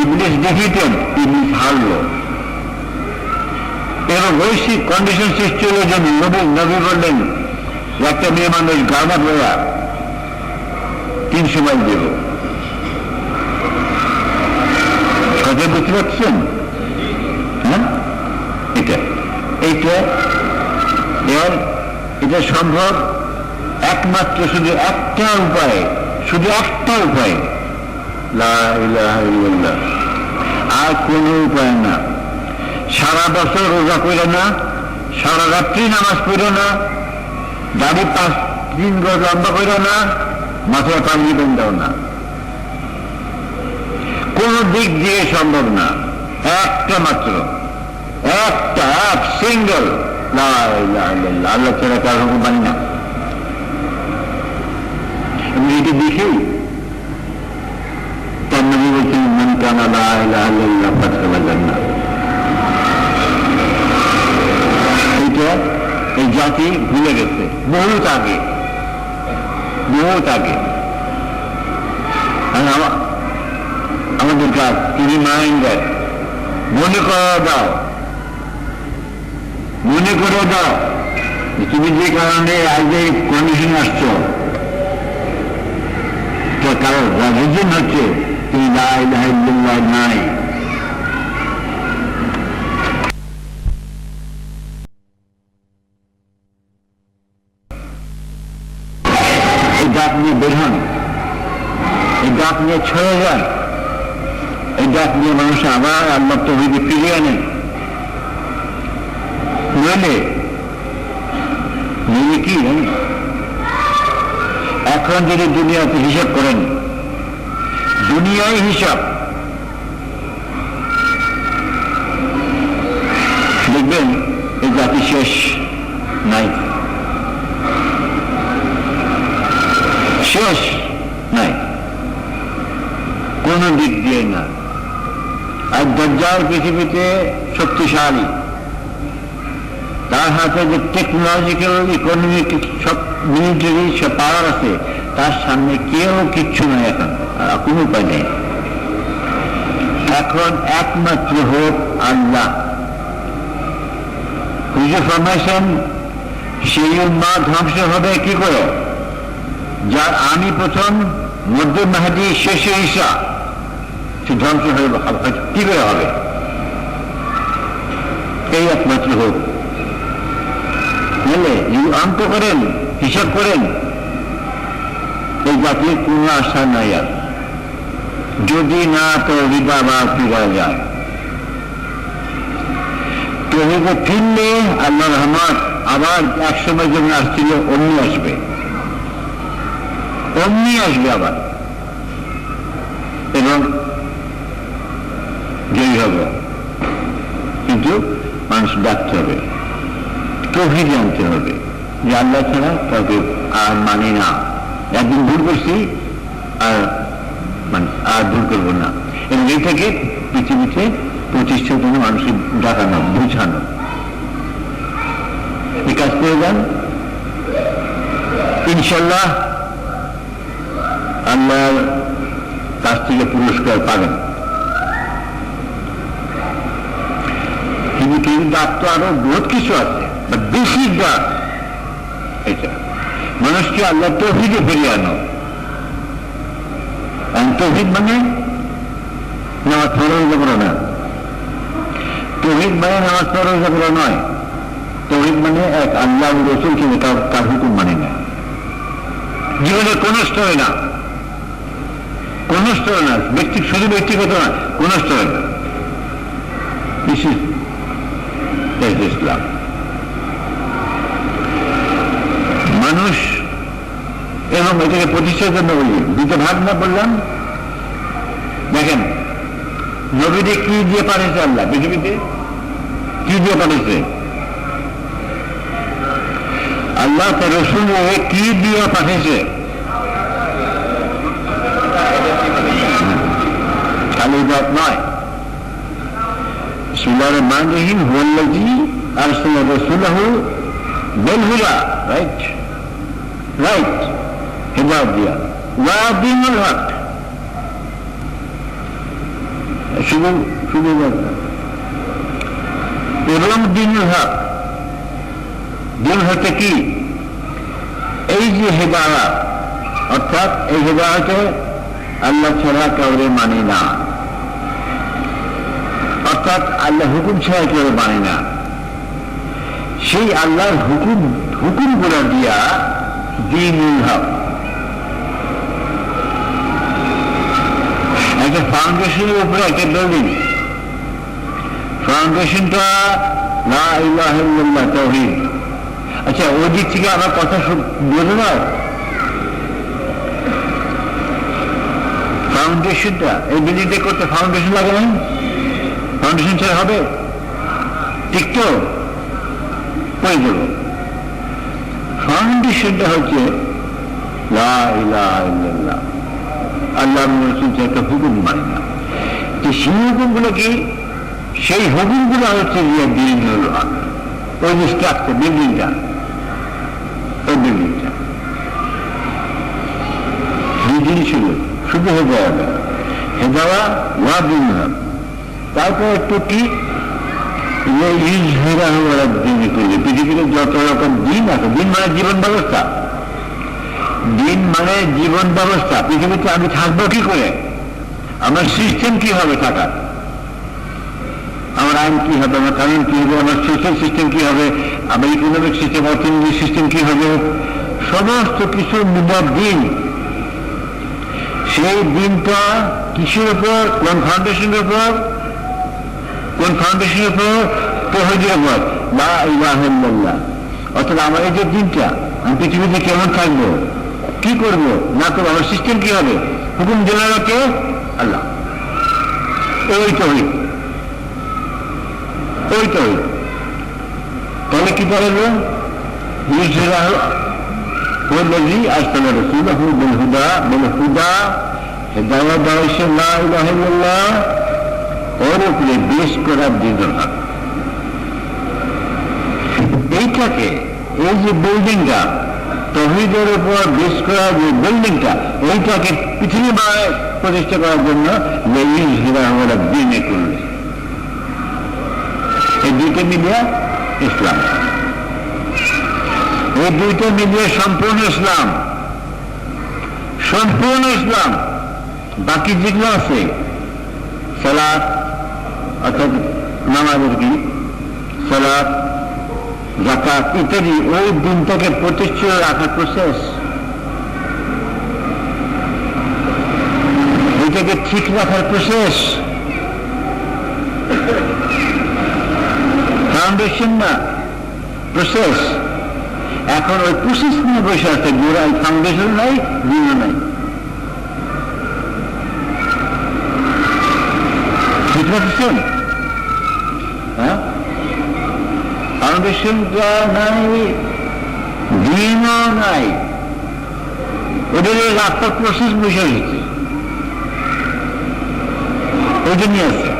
ইবলিস ডিফিটেড, ইবলিস হারল। এবং বৈশ্বিক কন্ডিশন সৃষ্টি হলো যে নবী বললেন একটা মেয়ে মানুষ গানা হইয়া 300 মাইল দেব। কথা বুঝতে পারছেন? হ্যাঁ, এটা সম্ভব একমাত্র শুধু একটা উপায়, লা ইলাহা ইল্লাল্লাহ, আর কোন উপায় না। সারা বছর রোজা করে না, সারা রাত্রি নামাজ পড়ো না, দাড়ি 5 গজ লম্বা করো না, মাথায় পানি বন্ধাও না, কোন দিক দিয়ে সম্ভব না। একটা মাত্র, এক সিঙ্গল আল্লাহ ছাড়া কারো হুকুম মানি না। আমি এটি দেখি তার নবী বলছেন মান কানা লা ইলাহা ইল্লাল্লাহ ফাদখালা জান্নাহ। এইটা এই জাতি ভুলে গেছে বহুত আগে। আমাদের কাজ রিমাইন্ডার, মনে করে দাও তুমি যে কারণে আজ এই কন্ডিশন আসছো, তো কারণ রিজন হচ্ছে তুমি লা ইলাহা ইল্লাল্লাহ নাই। এই ডাক নিয়ে বের হন, এই ডাক নিয়ে ছড়ে যান, এই ডাক নিয়ে মানুষ আবার আল্লাহ তৌহিদে ফিরিয়ে আনেন। নইলে কি এখন যদি দুনিয়াতে হিসাব করেন, দুনিয়ায় হিসাব দেখবেন এই জাতি শেষ নাই, কোন দিক দিয়ে না। আর দাজ্জাল পৃথিবীতে শক্তিশালী, তার হাতে যে টেকনোলজিক্যাল, ইকোনমিক, সব মিলিটারি সব পাওয়ার আছে, তার সামনে কেউ কিচ্ছু নয়। এখন আর কোনো উপায় নেই। এখন একমাত্র হোক আল্লাহ। হুজুর ফরমাইছেন সেই উম্মাহ ধ্বংস হবে কি করে? যার আমি প্রথম, মধ্য মেহেদী, শেষে ঈসা, সে ধ্বংস হয়ে কি করে হবে? এই একমাত্র হোক। বলে অঙ্ক করেন, হিসাব করেন, এই জাতির কোন আশা নাই আর। যদি না তো রিবা বা ফিরা যায়, তবে ফিরলে আল্লাহ রহমত আবার একসময় যেমন আসছিল অমনি আসবে আবার। এবং হবে, কিন্তু মানুষ ডাকতে হবে, তৌহিদ জানতে হবে যে আল্লাহ ছাড়া কাউকে আর মানি না, একদিন ভুল করছি আর ভুল করবো না, এবং এইটাকে পৃথিবীতে প্রতিষ্ঠার জন্য মানুষকে ডাকানো, বুঝানো। এই কাজ করে যান, ইনশাল্লাহ আল্লাহর কাছ থেকে পুরস্কার পাবেন। কিন্তু ডাক তো আরো বহুত কিছু আছে, বেশি ডাক এটা মানুষকে আল্লাহ তৌহিদে ফিরিয়ে আনো। তৌহিদ মানে নামাজ ফরজ করা না, তৌহিদ মানে নামাজ ফরজ করা নয়, তৌহিদ মানে এক আল্লাহ রসুল কিন্তু কার হুকুম মানে না, জীবনে কোনো স্তরে না, কোনো স্তরে না, শুধু ব্যক্তিগত না, কোন স্তরে না, ইসলাম। মানুষ এবং এটাকে প্রতিষ্ঠার জন্য বলি দুটো ভাগ না বললাম। দেখেন নবীকে কি দিয়ে পাঠিয়েছে আল্লাহ, পৃথিবীতে কি দিয়ে পাঠিয়েছে আল্লাহ? তার রসুল কি দিয়ে পাঠিয়েছে? খালি বাত নয়। বিসমিল্লাহির রহমানির রহিম, হুয়াল্লাযী আরসালা রাসূলাহু বিল হুদা, রাইট রাইট, হিদায়াত দিয়া, ওয়া দীনুল হক, শুধু শুধু এবং দীনুল হক। দিন হচ্ছে কি? এই যে হিদায়াত, অর্থাৎ এই হিদায়াতে আল্লাহ ছাড়া কাউরে মানি না, অর্থাৎ আল্লাহ হুকুম ছাড়া কেউ মানে না, সেই আল্লাহর হুকুম গুলো দিয়া দ্বীনুল হক, একটা ফাউন্ডেশনের উপরে একটা বিল্ডিং, ফাউন্ডেশনটা লা ইলাহা ইল্লাল্লাহ, তাওহীদ। আচ্ছা, ওই দিক থেকে আমার কথা বোঝো না, ফাউন্ডেশনটা এই বিল্ডিংটা করতে ফাউন্ডেশন লাগে না? ফাউন্ডেশন ছাড়া হবে? ঠিক তো? কই দেব? ফাউন্ডেশনটা হচ্ছে লা ইলাহা ইল্লাল্লাহ, আল্লাহ রাসূল একটা হুকুম মানে না। তো সেই হুকুমগুলো কি? সেই হুকুমগুলো হচ্ছে দ্বীনুল হক। ওই যে স্ট্রাকচার, বিল্ডিংটা, ওই বিল্ডিংটা দুই জিনিস ছিল, শুধু হেদায়াত, হেদায়াত ওয়া দীনুল হক। তারপর একটু কি পৃথিবীতে যত রকম দিন আছে, দিন মানে জীবন ব্যবস্থা, দিন মানে জীবন ব্যবস্থা। পৃথিবীতে আমি থাকবো কি করে, আমার সিস্টেম কি হবে থাকার, আমার আইন কি হবে, আমার কানুন কি হবে, আমার সোশ্যাল সিস্টেম কি হবে, আমার ইকোনমিক সিস্টেম, অর্থনৈতিক সিস্টেম কি হবে, সমস্ত কিছু দিন। সেই দিনটা কিসের উপর, কোন ফাউন্ডেশনের উপর, কোন ফাউন্ডেশনের উপর? তৌহিদের উপর, লা ইলাহা ইল্লাল্লাহ। অর্থাৎ আমার এই যে দিনটা, আমি পৃথিবীতে কেমন থাকবো, কি করবো না করবো, আমার সিস্টেম কি হবে, হুকুম দিলেন কে? আল্লাহ। ওই তৌহিদ, ওই তৌহিদ। তাহলে কি বলবো? والذي أرسل رسوله بالهدى হেদায়াত দাওয়াইছে লা ইলাহা ইল্লাল্লাহ, ওর উপরে বেশ করার দ্বীনুল হক। এইটাকে, এই যে বিল্ডিংটা, তৌহিদের উপর বেশ করা যে বিল্ডিংটা, এইটাকে পৃথিবীময় প্রতিষ্ঠা করার জন্য দ্বীনে করলে, এই দুইটা মিলিয়ে ইসলাম, এই দুইটা মিলিয়ে সম্পূর্ণ ইসলাম, সম্পূর্ণ ইসলাম। বাকি যেগুলো আছে, সালাত অর্থাৎ নামাজের কি, সালাত, যাকাত ইত্যাদি, ওই দিনটাকে প্রতিষ্ঠিত রাখার প্রসেস, এটাকে ঠিক রাখার প্রসেস, ফাউন্ডেশন না, প্রসেস। এখন ওই প্রসেস নিয়ে বসে আছে, গোড়ায় ফাউন্ডেশন নাই, দিনও নাই। ঠিক রাখছেন? হ্যাঁ, ফাউন্ডেশনটা নাই, দিনও নাই, ওদের রাস্তার প্রসেস বসে গেছে, ওইটা নিয়ে আছে।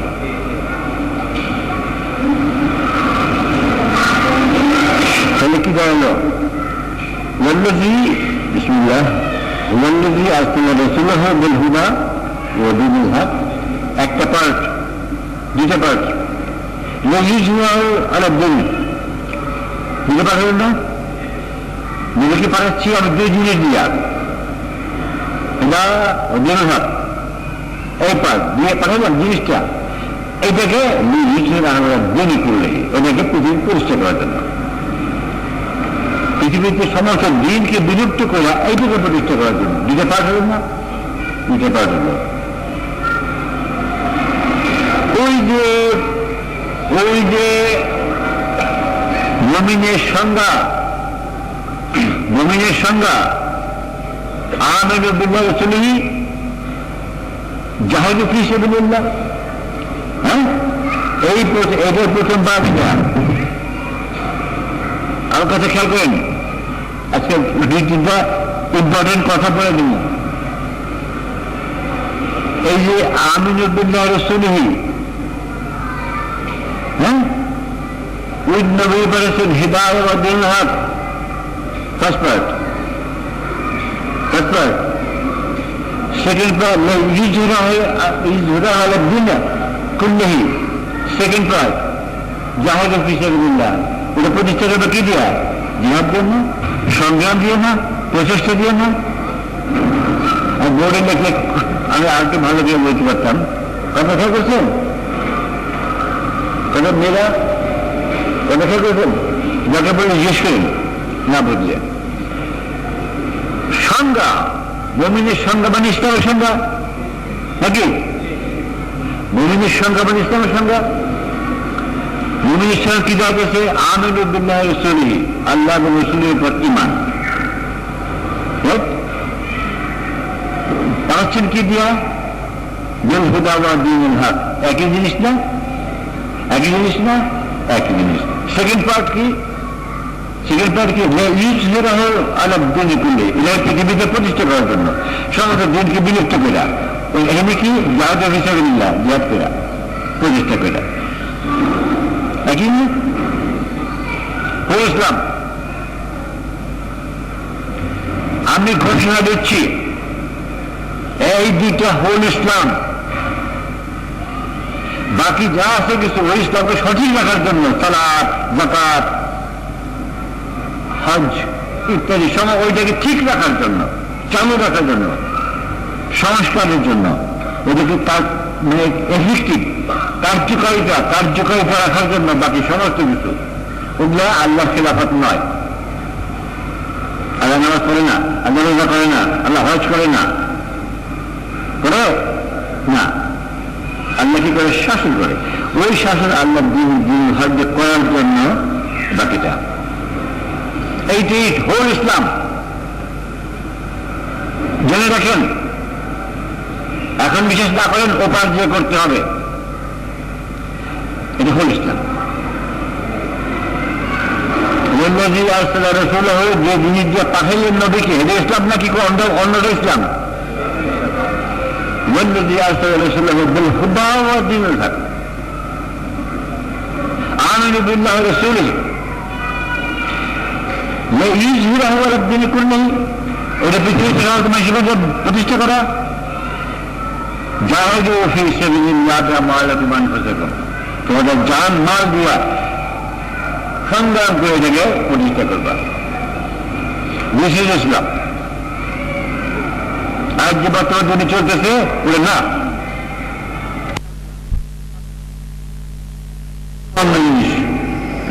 তাহলে কি দাঁড়ালো? والذي بسم الله والذي أرسل رسوله بالهدى ودين الحق, একটা পার্ট, দুটা পার্ট, লিইয়ুযহিরাহু আলা দ্দীন, বুঝতে পারলেন না? নিজেকে পাঠাচ্ছি আমি দুই জিনিস দিয়া, এটা দিন হক, এই পার্ট দিয়ে পাঠালাম জিনিসটা, এটাকে লিইয়ুযহিরাহু আলা দ্দীন করলে, এটাকে পৃথিবী প্রতিষ্ঠা করার জন্য, পৃথিবীতে সমস্ত দিনকে বিলুপ্ত করা, এইটাকে প্রতিষ্ঠা করার জন্য। দুইটা পার্ট হল না, দুইটা পার্ট হল। ওই যে মুমিনের সংজ্ঞা, মুমিনের সংজ্ঞা আমানু বিল্লাহি ওয়া রাসূলিহি জাহাদু ফী সাবিলিল্লাহ, হ্যাঁ, এটার প্রথম বাক্যটা আমার কাছে খেয়াল করেন। আজকে দুই তিনটা ইম্পর্টেন্ট কথা বলে দেব। এই যে আমানু বিল্লাহি ওয়া রাসূলিহি, হ্যাঁ, উইথ নবী পাঠাচ্ছেন হিদায়াত ওয়া দীনুল হক, ফার্স্ট পার্ট। সেকেন্ড পার্ট লিইয়ুযহিরাহু আলা দ্দীন কুল্লিহি, সেকেন্ড পার্ট জাহাদু ফী সাবিলিল্লাহ, এটা প্রতিষ্ঠা করবে কি দিয়া? জিহাদ দিয়ে না, সংগ্রাম দিয়ে না, প্রচেষ্টা দিয়ে না। আর বোর্ডে লেখলে আমি আর একটু ভালো করে বলতে পারতাম। কথা খেয়াল করছেন? কথা মেয়েরা কথা খেয়াল করছেন? যাকে বলে জিজ্ঞেস করেন না বুঝলে। সংজ্ঞা, মুমিনের সংজ্ঞা মানে ইসলামের সংজ্ঞা নাকি? মুমিনের সংজ্ঞা মানে ইসলামের সংজ্ঞা। মুমিনের সংজ্ঞা কি দেওয়া গেছে? আমানু বিল্লাহি ওয়া রাসূলিহি, আল্লাহ এবং রাসূলের উপর ঈমান। পাচ্ছেন কি দিয়া? বিল হুদা ওয়া দীনিল হক। একই জিনিস না? একই জিনিস না? একই জিনিস। সেকেন্ড পার্ট কি? সেকেন্ড পার্ট কি? লিইয়ুযহিরাহু আলা দ্দীন কুল্লিহি, এটা পৃথিবীতে প্রতিষ্ঠা করার জন্য, সমস্ত দিনকে বিলুপ্ত করা। এখানে কি? জাহাদু ফী সাবিলিল্লাহ, জিহাদ করা, প্রতিষ্ঠা করা। একই না? হোল ইসলাম। আমি ঘোষণা দিচ্ছি এই দুইটা হোল ইসলাম। বাকি যা আছে কিছু ওই ইসলামকে সঠিক রাখার জন্য, সালাত, যাকাত, হজ ইত্যাদি সময় ওইটাকে ঠিক রাখার জন্য, চালু রাখার জন্য, সংস্কারের জন্য, ওদেরকে তার মানে এফেক্টিভ কার্যকারিতা রাখার জন্য বাকি সমস্ত কিছু, ওগুলা আল্লাহ খেলাফত নয়। আল্লাহ নামাজ পড়ে না, আল্লাহ রোজা করে না, আল্লাহ হজ করে না, করে না। আল্লাহ কি করে? শাসন করে। ওই শাসন আল্লাহ দিন হজ করার জন্য বাকিটা, এইটাই হোল ইসলাম। জেনে রাখেন, এখন বিশেষ না করেন, ওপার দিয়ে করতে হবে। এটা হোল ইসলাম। ওয়াল্লাযী আরসালা রাসূলাহু, যে জিনিস দিয়ে পাঠাইলেন নবীকে, এটা ইসলাম নাকি অন্যটা ইসলাম? ওয়াল্লাযী আরসালা রাসূলাহু বিল হুদা ওয়া দীনিল হক, আমানু বিল্লাহি ওয়া রাসূলিহি লিইয়ুযহিরাহু আলা দ্দীন কুল্লিহি, এটা পৃথিবীতে সমস্ত মানুষের প্রতিষ্ঠা করা। জাহাদু ফী সাবিলিল্লাহ বিআমওয়ালিহিম ওয়া আনফুসিহিম, তোমাদের জান মাল দিয়া সংগ্রাম করে এটাকে প্রতিষ্ঠা করবা। দিস ইজ ইসলাম। আজ যে বর্তমান যদি চলতেছে ওটা না, অন্য জিনিস,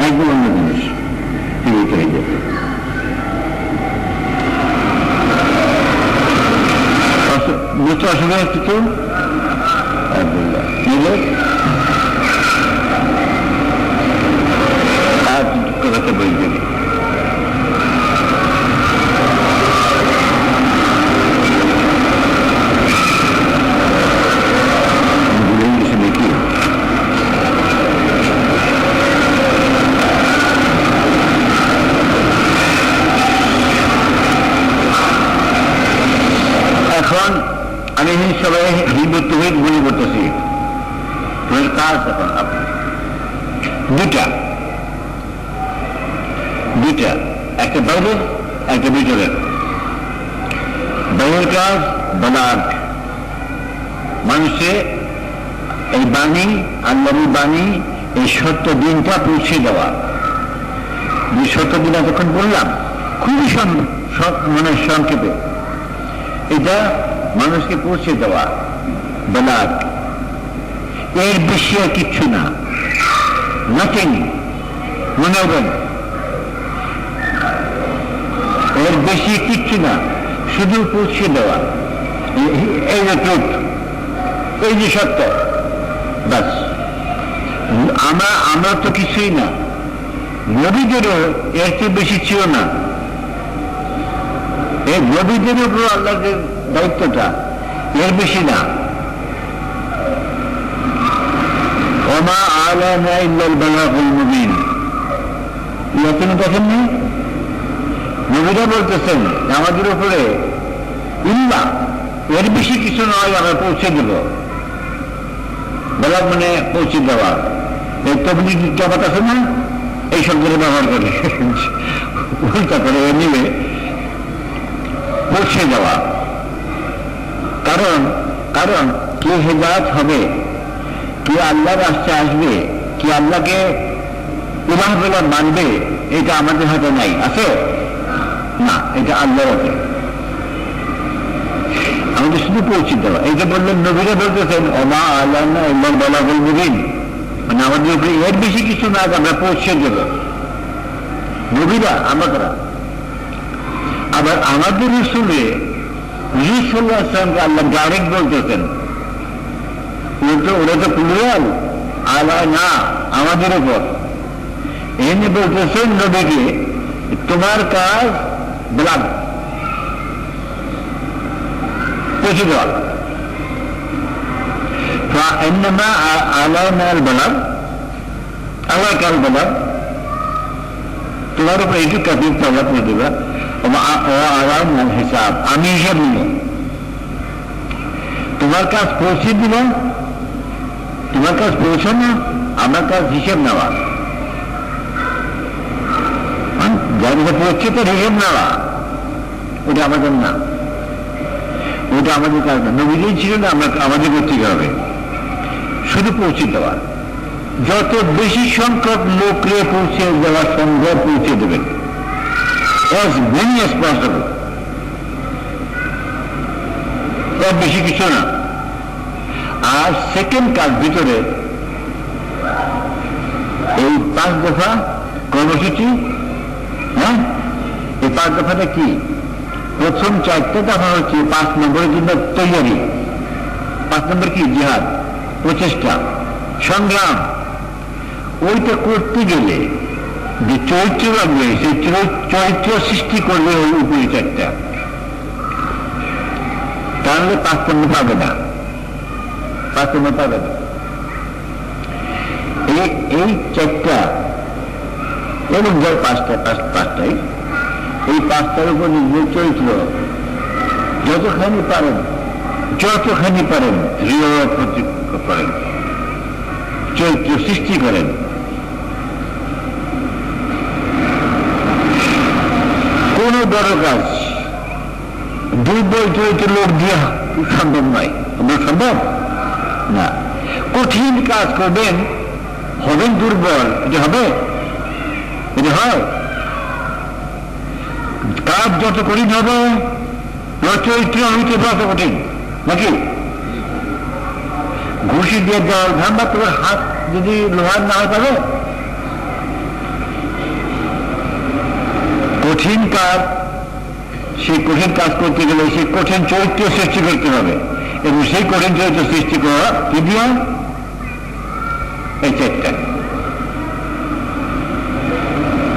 একদম অন্য জিনিস। বুঝতে অসুবিধা হচ্ছে তো? কথাটা বলবেন। এখন আমি সবাই হিন্দু তহিদ মনে করতেছি, তোমার কাজ এখন দুইটা, একটা বাইরের একটা ভিতরের। বাইরের কাজ বালাগ, মানুষে এই বাণী, আল্লাহর বাণী, এই সত্য দিনটা পৌঁছে দেওয়া। যে সত্য দিন যখন বললাম খুবই মানে সংক্ষেপে, এটা মানুষকে পৌঁছে দেওয়া বালাগ, এর বেশি আর কিচ্ছু না, নাথিং। মনে হবেন এর বেশি কিচ্ছু না, শুধু পৌঁছে দেওয়া। এই যে ট্রুথ, এই যে সত্য, বাস। আমরা তো কিছুই না, নবীদেরও এর চেয়ে বেশি ছিল না। এই নবীদের উপর আল্লাহর দায়িত্বটা এর বেশি না। ওমা আলানা ইল্লাল বালাগুল মুবিন, আপনি দেখেননি? নবীরা বলতেছেন আমাদের উপরে ইল্লা, এর বেশি কিছু নয়, আমরা পৌঁছে দেব। বালাগ মানে পৌঁছে দেওয়া। এই তবলিগ জামাত আছে না, এই শব্দটা ব্যবহার করে, উল্টা করে নিলে পৌঁছে দেওয়া। কারণ কে হেদায়েত হবে, কে আল্লাহর রাস্তায় আসবে, কে আল্লাহকে ইলাহ বলে মানবে, এটা আমাদের হাতে নাই। আছে না, এটা আল্লাহর হাতে। আমাদের শুধু পৌঁছে দেওয়া। এই যে বললেন নবীরা বলতেছেন ওমা আলানা ইল্লাল বালাগুল মুবিন, মানে আমাদের উপরে এর বেশি কিছু না, আমরা পৌঁছে দেব। নবীরা আমরা, আবার আমাদের রসুলে সাল্লাল্লাহু আলাইহি ওয়াসাল্লামকে আল্লাহ ডাইরেক্ট বলতেছেন, ওরা তো প্লুরাল, আলা না আমাদের উপর এনে বলতেছেন নবীকে, তোমার কাজ বলাগ, পৌঁছে দেওয়া। فإنما علينا البلاغ, عليك البلاغ, তোমার উপর এইটুকু কাজ তোমরা করে দেবা। হিসাব, আমি হিসাব নিব। তোমার কাজ পৌঁছে দিল, তোমার কাজ পৌঁছানো, আমার কাজ হিসেব নেওয়া। যার পৌঁছে তো হিসেব নেওয়া, ওটা আমাদের না, ওটা আমাদের কাজ না। নবীদের ছিল না, আমাদের করতে হবে শুধু পৌঁছে দেওয়া। যত বেশি সংখ্যক লোকরে পৌঁছে দেওয়া সম্ভব পৌঁছে দেবেন, as many as possible, এর বেশি কিছু না। আর সেকেন্ড কাজ ভিতরে এই 5 দফা কর্মসূচি, হ্যাঁ, এই 5 দফাটা কি? প্রথম 4টে দফা হচ্ছে 5 নম্বরের জন্য তৈরি। 5 নম্বর কি? জিহাদ, প্রচেষ্টা, সংগ্রাম। ওইটা করতে গেলে যে চরিত্র লাগবে, সেই চরিত্র সৃষ্টি করবে ওই উপরি 4টা, তাহলে 5 নম্বর পাবে না, 5 নম্বর পাবে না। এই 4টা এবং যার 5টাই, এই 5টার উপর নিজের চরিত্র যতখানি পারেন দৃঢ় করেন, চরিত্র সৃষ্টি করেন। কোন বড় কাজ দুর্বল চরিত্র লোক দিয়া সম্ভব নয়, সম্ভব না। কঠিন কাজ করবেন, হবেন দুর্বল, এটা হবে, এটা হয়। কাজ যত কঠিন হবে, চরিত্র হইতে তত কঠিন, নাকি? ঘুষি দিয়ে জল ঘামবা, তোমার হাত যদি লোহার না হয় তবে কঠিন কাজ। সেই কঠিন কাজ করতে গেলে সেই কঠিন চরিত্র সৃষ্টি করতে হবে, এবং সেই কঠিন চরিত্র সৃষ্টি করা কি দিয়ে? এই 4টা,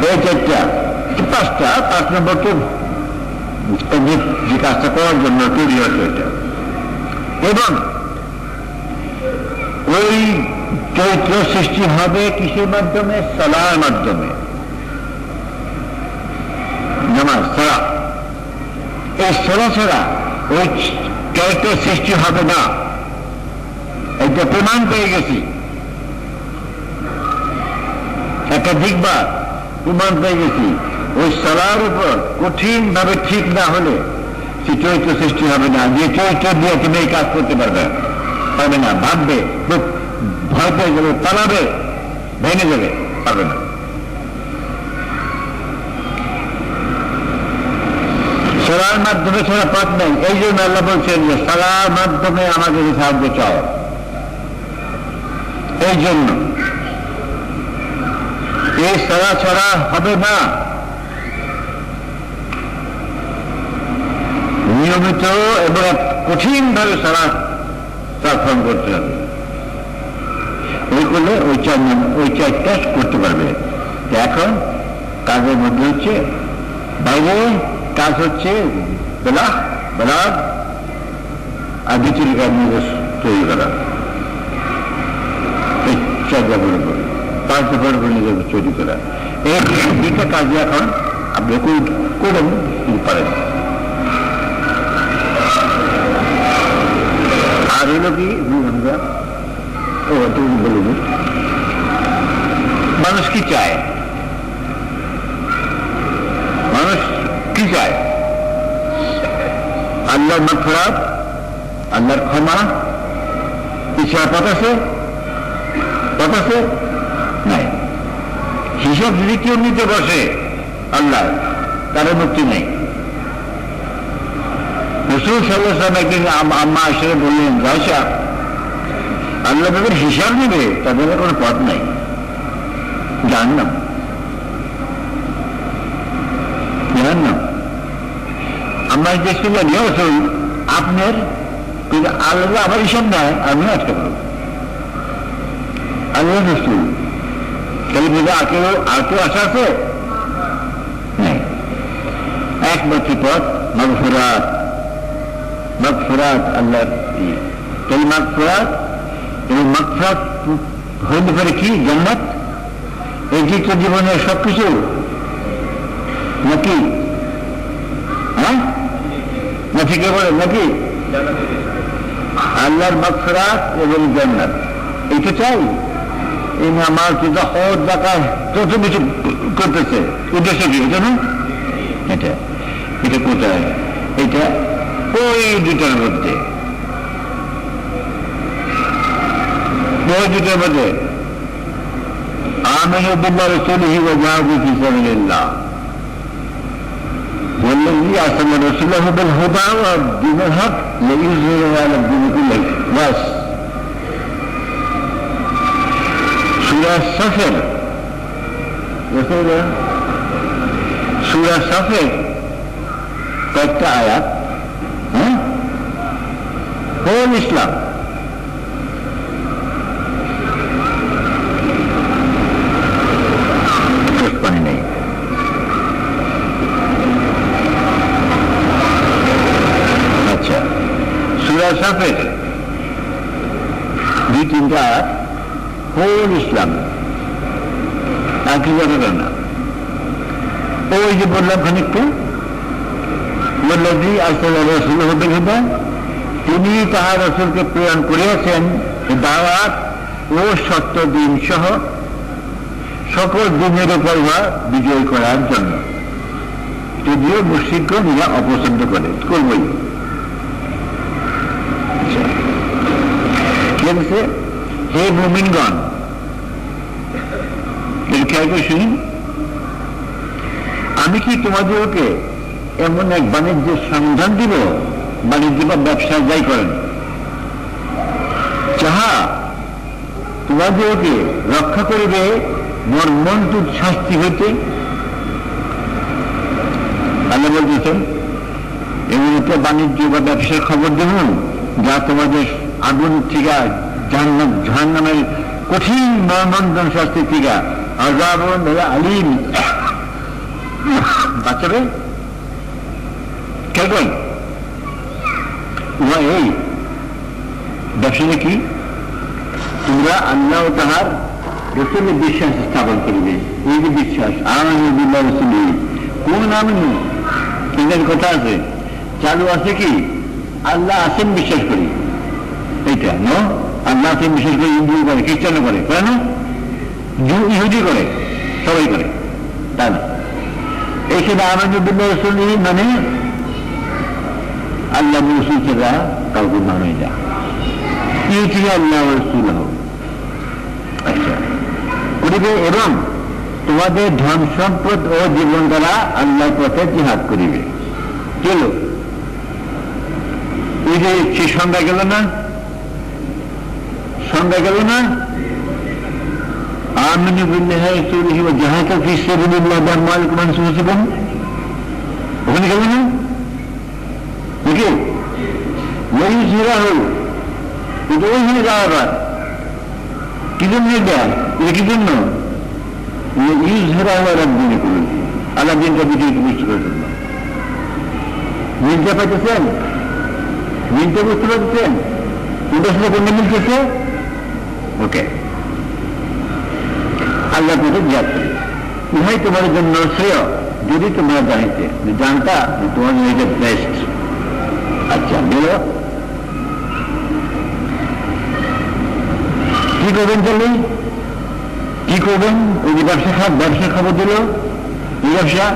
এই 4টা, 5টা, 5 নম্বর তো যে কাজটা করার জন্য তৈরি হচ্ছে এটা। এবং ওই চরিত্র সৃষ্টি হবে কিসের মাধ্যমে? সালার মাধ্যমে, নামাজ, সালাহ। এই সালাহ ছাড়া ওই ক্যারেক্টার সৃষ্টি হবে না, এটা প্রমাণ পেয়ে গেছি, একাধিকবার প্রমাণ পেয়ে গেছি। ওই সালার উপর কঠিন ভাবে ঠিক না হলে সে চরিত্র সৃষ্টি হবে না। যে চরিত্র দিয়ে তুমি এই কাজ করতে পারবে না, ভাববে, ভয় পেয়ে যাবে, পালাবে, ভেঙে যাবে, পারবে না। সালার মাধ্যমে ছাড়া পথ নেই। এই জন্য আল্লাহ বলছেন যে সালার মাধ্যমে আমাদের সাহায্য চাও। এই জন্য এই সালা ছাড়া হবে না, নিয়মিত এবং কঠিন ভাবে সারা প্রার্থনা করতে হবে। ওই করলে ওই চারটা করতে পারবে। এখন কাজের মধ্যে হচ্ছে বাইরে কাজ হচ্ছে বেলা আর দ্বিতীয় কাজ নিজের তৈরি করা, এই চার ব্যাপার উপর 5 ব্যাপার উপর নিজের তৈরি করা। এই দুইটা কাজে এখন আপনি করেন কিন্তু পারেন। আর হলো কি বলুন, মানুষ কি চায়? মানুষ কি চায়? আল্লাহর মাগফিরাত, আল্লাহর ক্ষমা, ইচ্ছা পথ আছে নাই। হিসাব যদি কেউ নিতে বসে আল্লাহ, তার মুক্তি নেই। রাসূল সাল্লাল্লাহু আলাইহি ওয়াসাল্লাম একদিন আম্মা আয়েশাকে বললেন, আয়েশা, আল্লাহ তাদের হিসাব নেবে, তাদের কোনো পথ নাই, জাহান্নাম। আমরা যে শুনলেন রাসূল আপনার আল্লাহ আবার হিসাব নেয়, আমি আজকে বলব আল্লাহ রাসূল তাহলে বুঝে আর কেউ আশা আছে? একমাত্র পথ মাগফিরাত, আল্লাহ। তাহলে মাগফিরাত এবং মাগফিরাত হইতে পারে কি? জান্নাত। এই যে জীবনের সবকিছু নাকি? হ্যাঁ না, ঠিক বলে নাকি? আল্লাহর মাগফিরাত এবং জান্নাত, এইটা চাই। এই আমার চিন্তা হজ জাকাত যত কিছু করতেছে, উদ্দেশ্য কি? এটা না, এটা কোথায়? এটা ওই দুটার মধ্যে, آمنوا بالله ورسوله وجاهدوا في سبيل الله والذي أرسل رسوله بالهدى ودين الحق ليظهره على الدين كله. بس সূরা সাফের, সূরা সাফের কয়েকটা আয়াত, হোল ইসলাম পানি নেই। আচ্ছা, সূরা সাফের 2-3টা আয়াত হোল ইসলাম, আর কি ব্যাপার না। ওই যে বললাম খানিকটা, ওয়াল্লাযী আরসালা রাসূলাহু বিল হুদা, তিনি তাহার রাসূলকে প্রেরণ করিয়াছেন দাওয়াত ও সত্য দিন সহ সকল দিনের উপর বিজয় করার জন্য। যদিও মুশরিকগণ ইহা অপছন্দ করে, করবই। হে মুমিনগণ, খেয়াল করে শুনুন, আমি কি তোমাদেরকে এমন এক বাণিজ্যের সন্ধান দিব, বাণিজ্য বা ব্যবসা যাই করেন, যাহা তোমাদেরকে রক্ষা করিবে মর্মন্তুদ শাস্তি হইতে? আল্লাহ বলতেছেন এমন একটা বাণিজ্য বা ব্যবসার খবর দেখুন যা তোমাদের আগুন থেকে, জাহান্নামের কঠিন মর্মন্তুদ শাস্তি থেকে আযাবুন আলীম বাঁচাবে। কেন এই ব্যবসাটা কি? তোমরা আল্লাহ ও তাহার রাসূলের বিশ্বাস স্থাপন করিবে। এই যে বিশ্বাস, আমানু বিল্লাহি ওয়া রাসূলিহি, কোন আমিনু, এদের কথা আছে, চালু আছে কি? আল্লাহ আছেন বিশ্বাস করি, এইটা নো, আল্লাহ আছেন বিশ্বাস করি হিন্দু করে, খ্রিস্টানও করে, করে না? ইহুদি করে, সবাই করে, তা না। এইখানে আমানুবিল্লাহ রসুল মানে আল্লাহ রসুল ছাড়া কাউকে মানে যা ইউটি আল্লাহ রসুল হোক। আচ্ছা করিবে, এবং তোমাদের ধন সম্পদ ও জীবন দ্বারা আল্লাহর পথে জিহাদ করিবে। চল এই যে সে সংজ্ঞা গেল না, সংজ্ঞা গেল না, আমিনু বিল্লাহি ওয়া রাসূলিহি ওয়া জিহাদু ফী সাবিলিল্লাহি বিআমওয়ালিকুম ওয়া আনফুসিকুম, ওখানে গেল না নাকি? ওই জিরা হল কিন্তু ওইখানে যাওয়া কি জন্য দেয়, এটা কি জন্য? আল্লাহ দিনটা বিজয়ীকে বুঝতে পারছেন না, মিলতে পাইতেছেন, মিলতে বুঝতে পারছেন, ওটার সাথে কোনটা মিলতেছে? ওকে, আল্লাহ পথে জিহাদ করি, ইহাই তোমার জন্য শ্রেয় যদি তোমরা জানিতে, জানতা তোমার জন্য বেস্ট। আচ্ছা বেরো, কি করবেন চলুন, কি করবেন? ওই যে ব্যবসা খবর দিল, এই ব্যবসা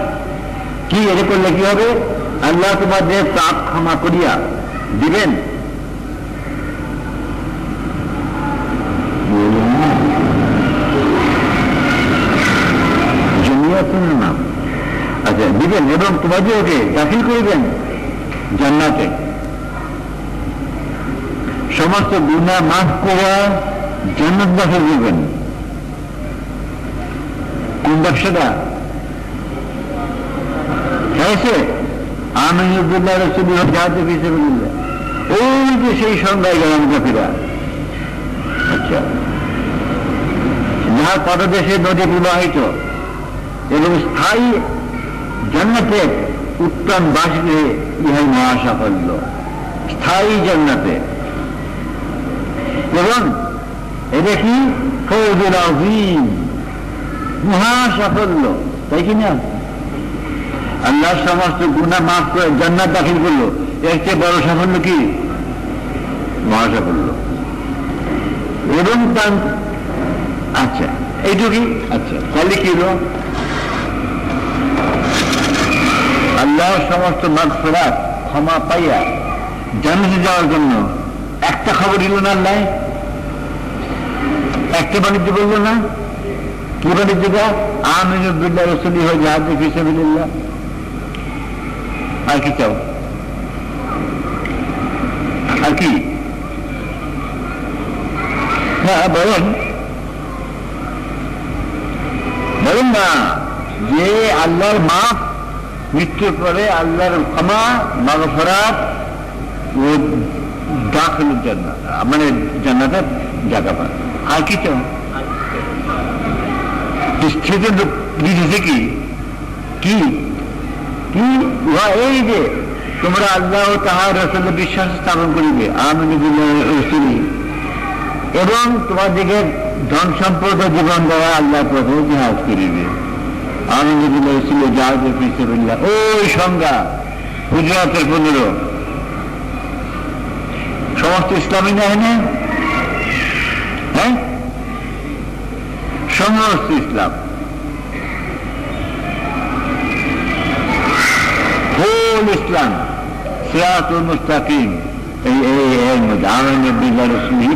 কি, এটা করলে কি হবে? আল্লাহ তোমাদের পাপ ক্ষমা করিয়া দিবেন। জমিয়াতুন নাম, আচ্ছা দিবেন, এবং তোমাদেরকে দাখিল করিবেন জান্নাতে, সমস্ত গুনাহ মাফ করে জান্নাত দাখিল করবেন। কোন ব্যবসাটা হয়েছে? আমিনু বিল্লাহি ওয়া রাসূলিহি ওয়া জিহাদু ফী সাবিলিল্লাহ, ওই যে সেই সংজ্ঞায় গেলাম কাফিরা। আচ্ছা, যাহা পদদেশে নদী প্রবাহিত এবং স্থায়ী জান্নাতে উত্তম বাসগৃহে ইহাই মহা সাফল্য, স্থায়ী জান্নাতে। এবং এটা কি? ফৌজুল আযীম, মহা সাফল্য, তাই কিনা? আল্লাহ সমস্ত গুনাহ মাফ করে জান্নাত দাখিল করলো, এর চেয়ে বড় সাফল্য কি? মহা সাফল্য। এবং তার আচ্ছা এইটুকুই। আচ্ছা তাহলে কি হলো? আল্লাহ সমস্ত মাগফিরাত ক্ষমা পাইয়া জান্নাতে যাওয়ার জন্য একটা খবর দিল না আল্লাহ, একটা বাণিজ্য বললো না? কি বাণিজ্যটা? আমিনু বিল্লাহি ওয়া রাসূলিহি ওয়া জিহাদু ফী সাবিলিল্লাহ। আর কি চাও? আর কি? হ্যাঁ বলেন, বলেন না যে আল্লাহর মাফ, মৃত্যুর পরে আল্লাহর ক্ষমা, মাগফিরাত ও দাখিলুল জান্নাত, মানে জান্নাতের জায়গা পায়। আর কি চাও? দিতেছে কি কি কি? এই যে তোমরা আল্লাহ ও তাহার রাসূলের বিশ্বাস স্থাপন করিবে, আমিনু বিল্লাহি ওয়া রাসূলিহি, এবং তোমাদেরকে ধন সম্পদ ও জীবন দ্বারা আল্লাহর পথে জিহাদ করিবে। আমিনু বিল্লাহি ওয়া রাসূলিহি ওয়া জিহাদু ফী সাবিলিল্লাহ, ওই সংজ্ঞা হুজুরাতের 15। সমস্ত ইসলামী না হয়, হ্যাঁ সমস্ত ইসলাম, হোল ইসলাম, সিরাতুল মুস্তাকিম, এই এর মধ্যে আমিনু বিল্লাহি ওয়া রাসূলিহি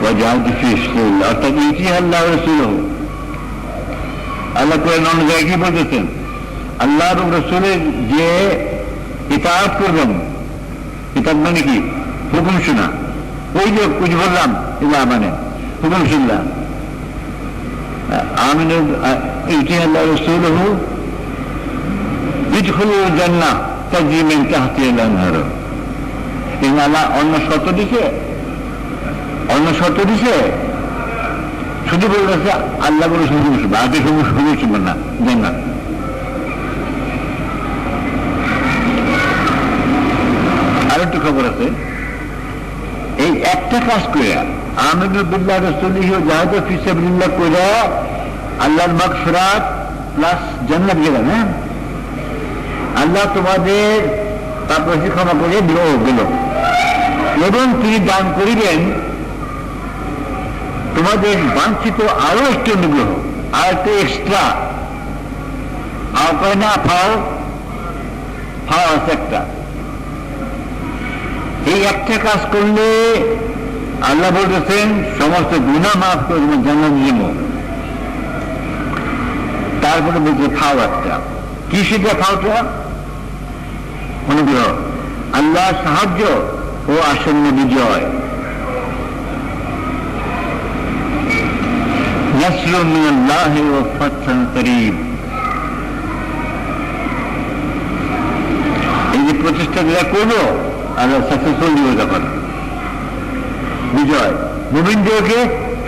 ওয়া জিহাদু ফী সাবিলিল্লাহ, অর্থাৎ ইতি আল্লাহ রাসূলুহু। আল্লাহ কোরআন অনুযায়ী কি বলতেছেন? আল্লাহ এবং রাসূলের যে ইতাআত করবেন, ইতাআত মানে কি? হুকুম শোনা। ওই যে কুछ বললাম, এটা মানে হুকুম শুনলাম। আমিনু ইতি আল্লাহ রাসূলুহু ইদখুলুল জান্নাহ তাজরি মিন তাহতিহাল আনহার। কিন্তু আল্লাহ অন্য শর্ত দিছে, অন্য শর্ত দিছে, শুধু বলতেছে আল্লাহ বলে হুকুম শুনবে, আগে হুকুম শুনবে না জান্নাত। আরেকটু খবর আছে, এই একটা কাজ করে আমিনু বিল্লাহি ওয়া রাসূলিহি ওয়া জিহাদু ফী সাবিলিল্লাহ করে আল্লাহর মাগফিরাত প্লাস জান্নাত গেলেন। হ্যাঁ, আল্লাহ তোমাদের তারপরে সে ক্ষমা করিয়া দিল গেল। এবং তিনি দান করিবেন তোমাদের বাঞ্ছিত আরো একটি অনুগ্রহ, আর একটা এক্সট্রা কয় না, ফাও আছে একটা। এই একটা কাজ করলে আল্লাহ বলতেছেন সমস্ত গুনাহ মাফ করে জান্নাত দিব। তারপরে বলছে ফাও একটা, কি সেটা ফাওটা? অনুগ্রহ, আল্লাহ সাহায্য ও আসন্ন বিজয়। নাসরুম মিনাল্লাহি ওয়া ফাতহুন করিব। এই যে প্রচেষ্টা যেটা করবো আল্লাহ সাকসেসফুল দিব, তখন বিজয়। মুমিনদেরকে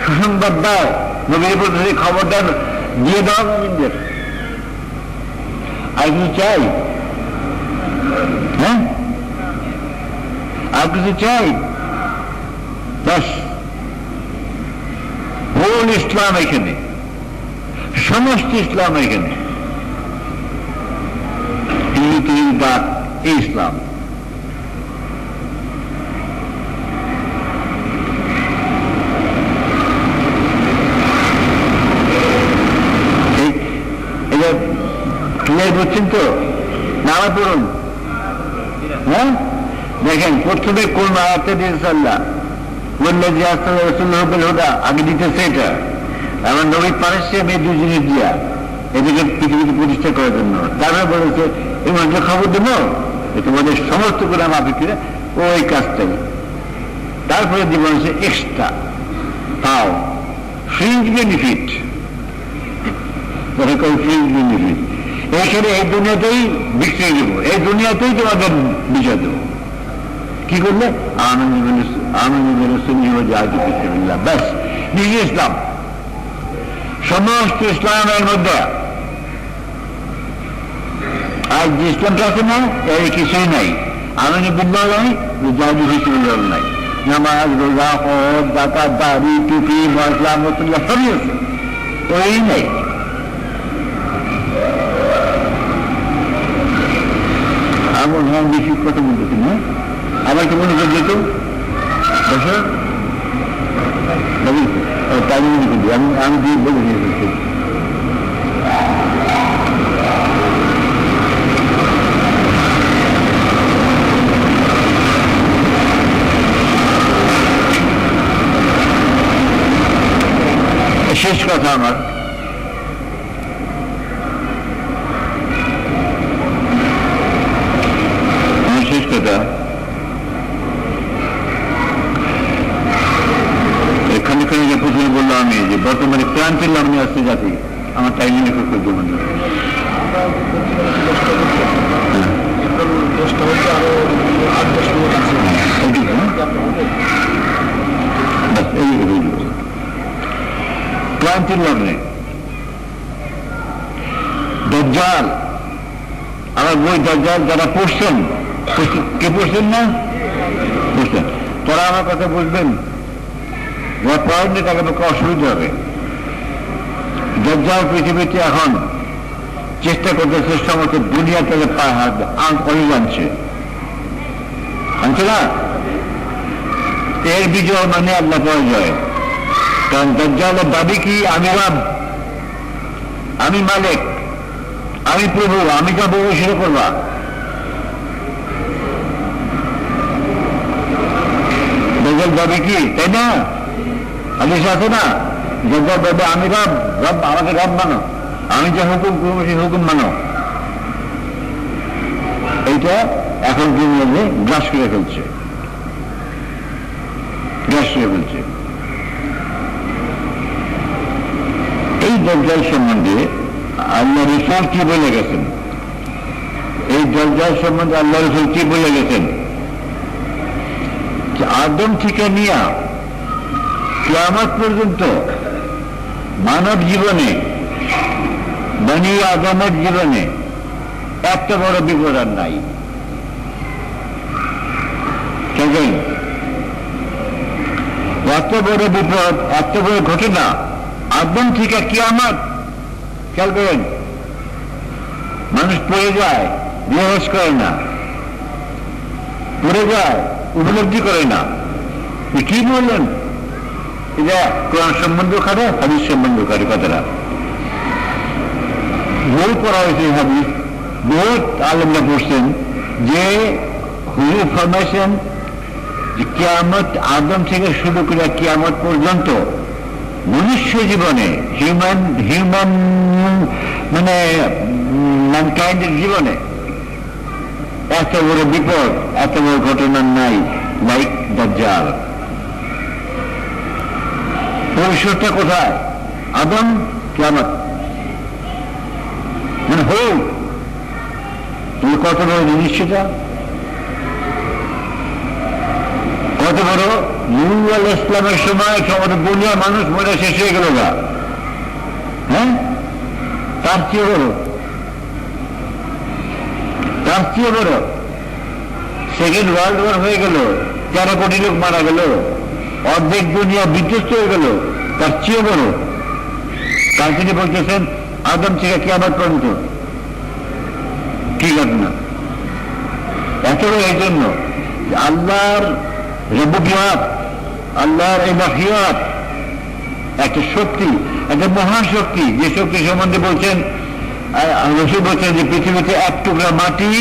সুসংবাদ দাও, নবীর প্রতি খবরদার দিয়ে দাও মুমিনদের। আর কিছু চাই? হ্যাঁ, আর কিছু চাই? বাস হোল ইসলাম এখানে, সমস্ত ইসলাম এখানে, এই ইসলাম। ক্লিয়ার করছেন তো? নামা পড়ুন। হ্যাঁ, দেখেন প্রথমে কোন আয়াতটা দিয়েছে আল্লাহ, বললো যে আসলে রসুল হোদা আগে দিতেছে এটা। আমার নবী পারস্যে আমি দুই জিনিস দিয়া এদিকে পৃথিবীকে প্রতিষ্ঠা করার জন্য। তারপরে বলেছে এই মানুষকে খবর দেবো তোমাদের সমস্ত করে আমার ভিতরে ওই কাজটাই। তারপরে দিব হচ্ছে এক্সট্রা পাও, ফ্রিঞ্জ বেনিফিট। ফ্রিঞ্জ বেনিফিট এখানে এই দুনিয়াতেই বিক্রি দেব, এই দুনিয়াতেই তোমাদের বিজয় দেব। কি করলে? ব্যাস, নিজে ইসলাম। সমস্ত ইসলামের মধ্যে আর যে ইসলামটা আছে না, এর কিছুই নাই। আমিন বিল্লাহ নাই, জাহিদ হিসেবে নাই। নামাজ, রোজা, হজ, যাকাত, দাড়ি, টুপি, মশলা, মসলা সবই আছে, ওই নাই। আমার হ্যাঁ বেশি কথা বলতেছি না, আমার কি মনে করে যেত তাই মনে করছি। আমি দিয়ে বলে নিয়েছি শেষ কথা আমার। শেষ কথা এখানে যে প্রথমে বললাম আমি যে বর্তমানে প্রান্তের লগ্নে আসছে জাতি, আমার টাইম লিখে করতে বন্ধ। ক্রান্তির লগ্নে দাজ্জাল, আমার বই দাজ্জাল যারা পড়ছেন, কে পড়ছেন না পড়ছেন, তারা আমার কথা বুঝবেন। যারা পড়েননি তাকে পক্ষে অসুবিধা হবে। দাজ্জাল পৃথিবীতে এখন চেষ্টা করতেছে সমস্ত দুনিয়া থেকে অনেক আনছে না। এর বিজয় মানে আল্লাহ পাওয়া যায়। কারণ দাজ্জালের দাবি কি? আমি রব, আমি মালিক, আমি প্রভু, আমি যা বলবো সেটা করবা। দাজ্জাল দাবি কি? তাই না? হাদিস আছে না, দাজ্জাল বলবে আমি রব, রব আমাকে রব মানো, আমি যে হুকুম করবো সেই হুকুম মানো। এইটা এখন কি বলবে? গ্রাস করে ফেলছে, গ্রাস করে ফেলছে। এই দাজ্জাল সম্বন্ধে আল্লাহ রাসূল কি বলে গেছেন? এই দাজ্জাল সম্বন্ধে আল্লাহ রাসূল কি বলে গেছেন? আদম থেকে নিয়ে কিয়ামত পর্যন্ত মানব জীবনে, বনি আদমের জীবনে এত বড় বিপদ আর নাই। এত বড় বিপদ, এত বড় ঘটনা আদম থেকে কিয়ামত। খেয়াল করেন, মানুষ পড়ে যায়, রিয়াজ করে না, পড়ে যায়, উপলব্ধি করে না। কি বললেন? এটা কোরআন সম্বন্ধ খাটে, হাদিস সম্বন্ধ খাটে কথাটা। বই পড়া হয়েছে হাদিস, বহুত আলেমরা পড়ছেন যে হুজুর ফরমাইছেন যে কিয়ামত আদম থেকে শুরু করে কিয়ামত পর্যন্ত মনুষ্য জীবনে হিউম্যান মানে ম্যানকাইন্ডের জীবনে এত বড় বিপদ, এত বড় ঘটনা নাই লাইক দাজ্জাল। ভবিষ্যৎটা কোথায়? আদম, কিয়ামত, মানে হোক। তুমি কত বড় জিনিস সেটা, কত বড়। নূহ আলাইহিস ইসলামের সময় আমাদের দুনিয়া মানুষ মরে শেষ হয়ে গেল না, হ্যাঁ? তার চেয়ে বড়, তার চেয়ে বড়। সেকেন্ড ওয়ার্ল্ড ওয়ার হয়ে গেল, 13 কোটি লোক মারা গেল, অর্ধেক দুনিয়া বিধ্বস্ত হয়ে গেল, তার চেয়ে বড়। তার তিনি বলতেছেন আদম থেকে কিয়ামত পর্যন্ত কি ঘটনা। এত বড় এই জন্য আল্লাহর রুবুবিয়ত, আল্লাহর ইলাহিয়ত একটা শক্তি, একটা মহাশক্তি, যে শক্তি সম্বন্ধে বলছেন রসুল বলছেন যে পৃথিবীতে এক টুকরা মাটি,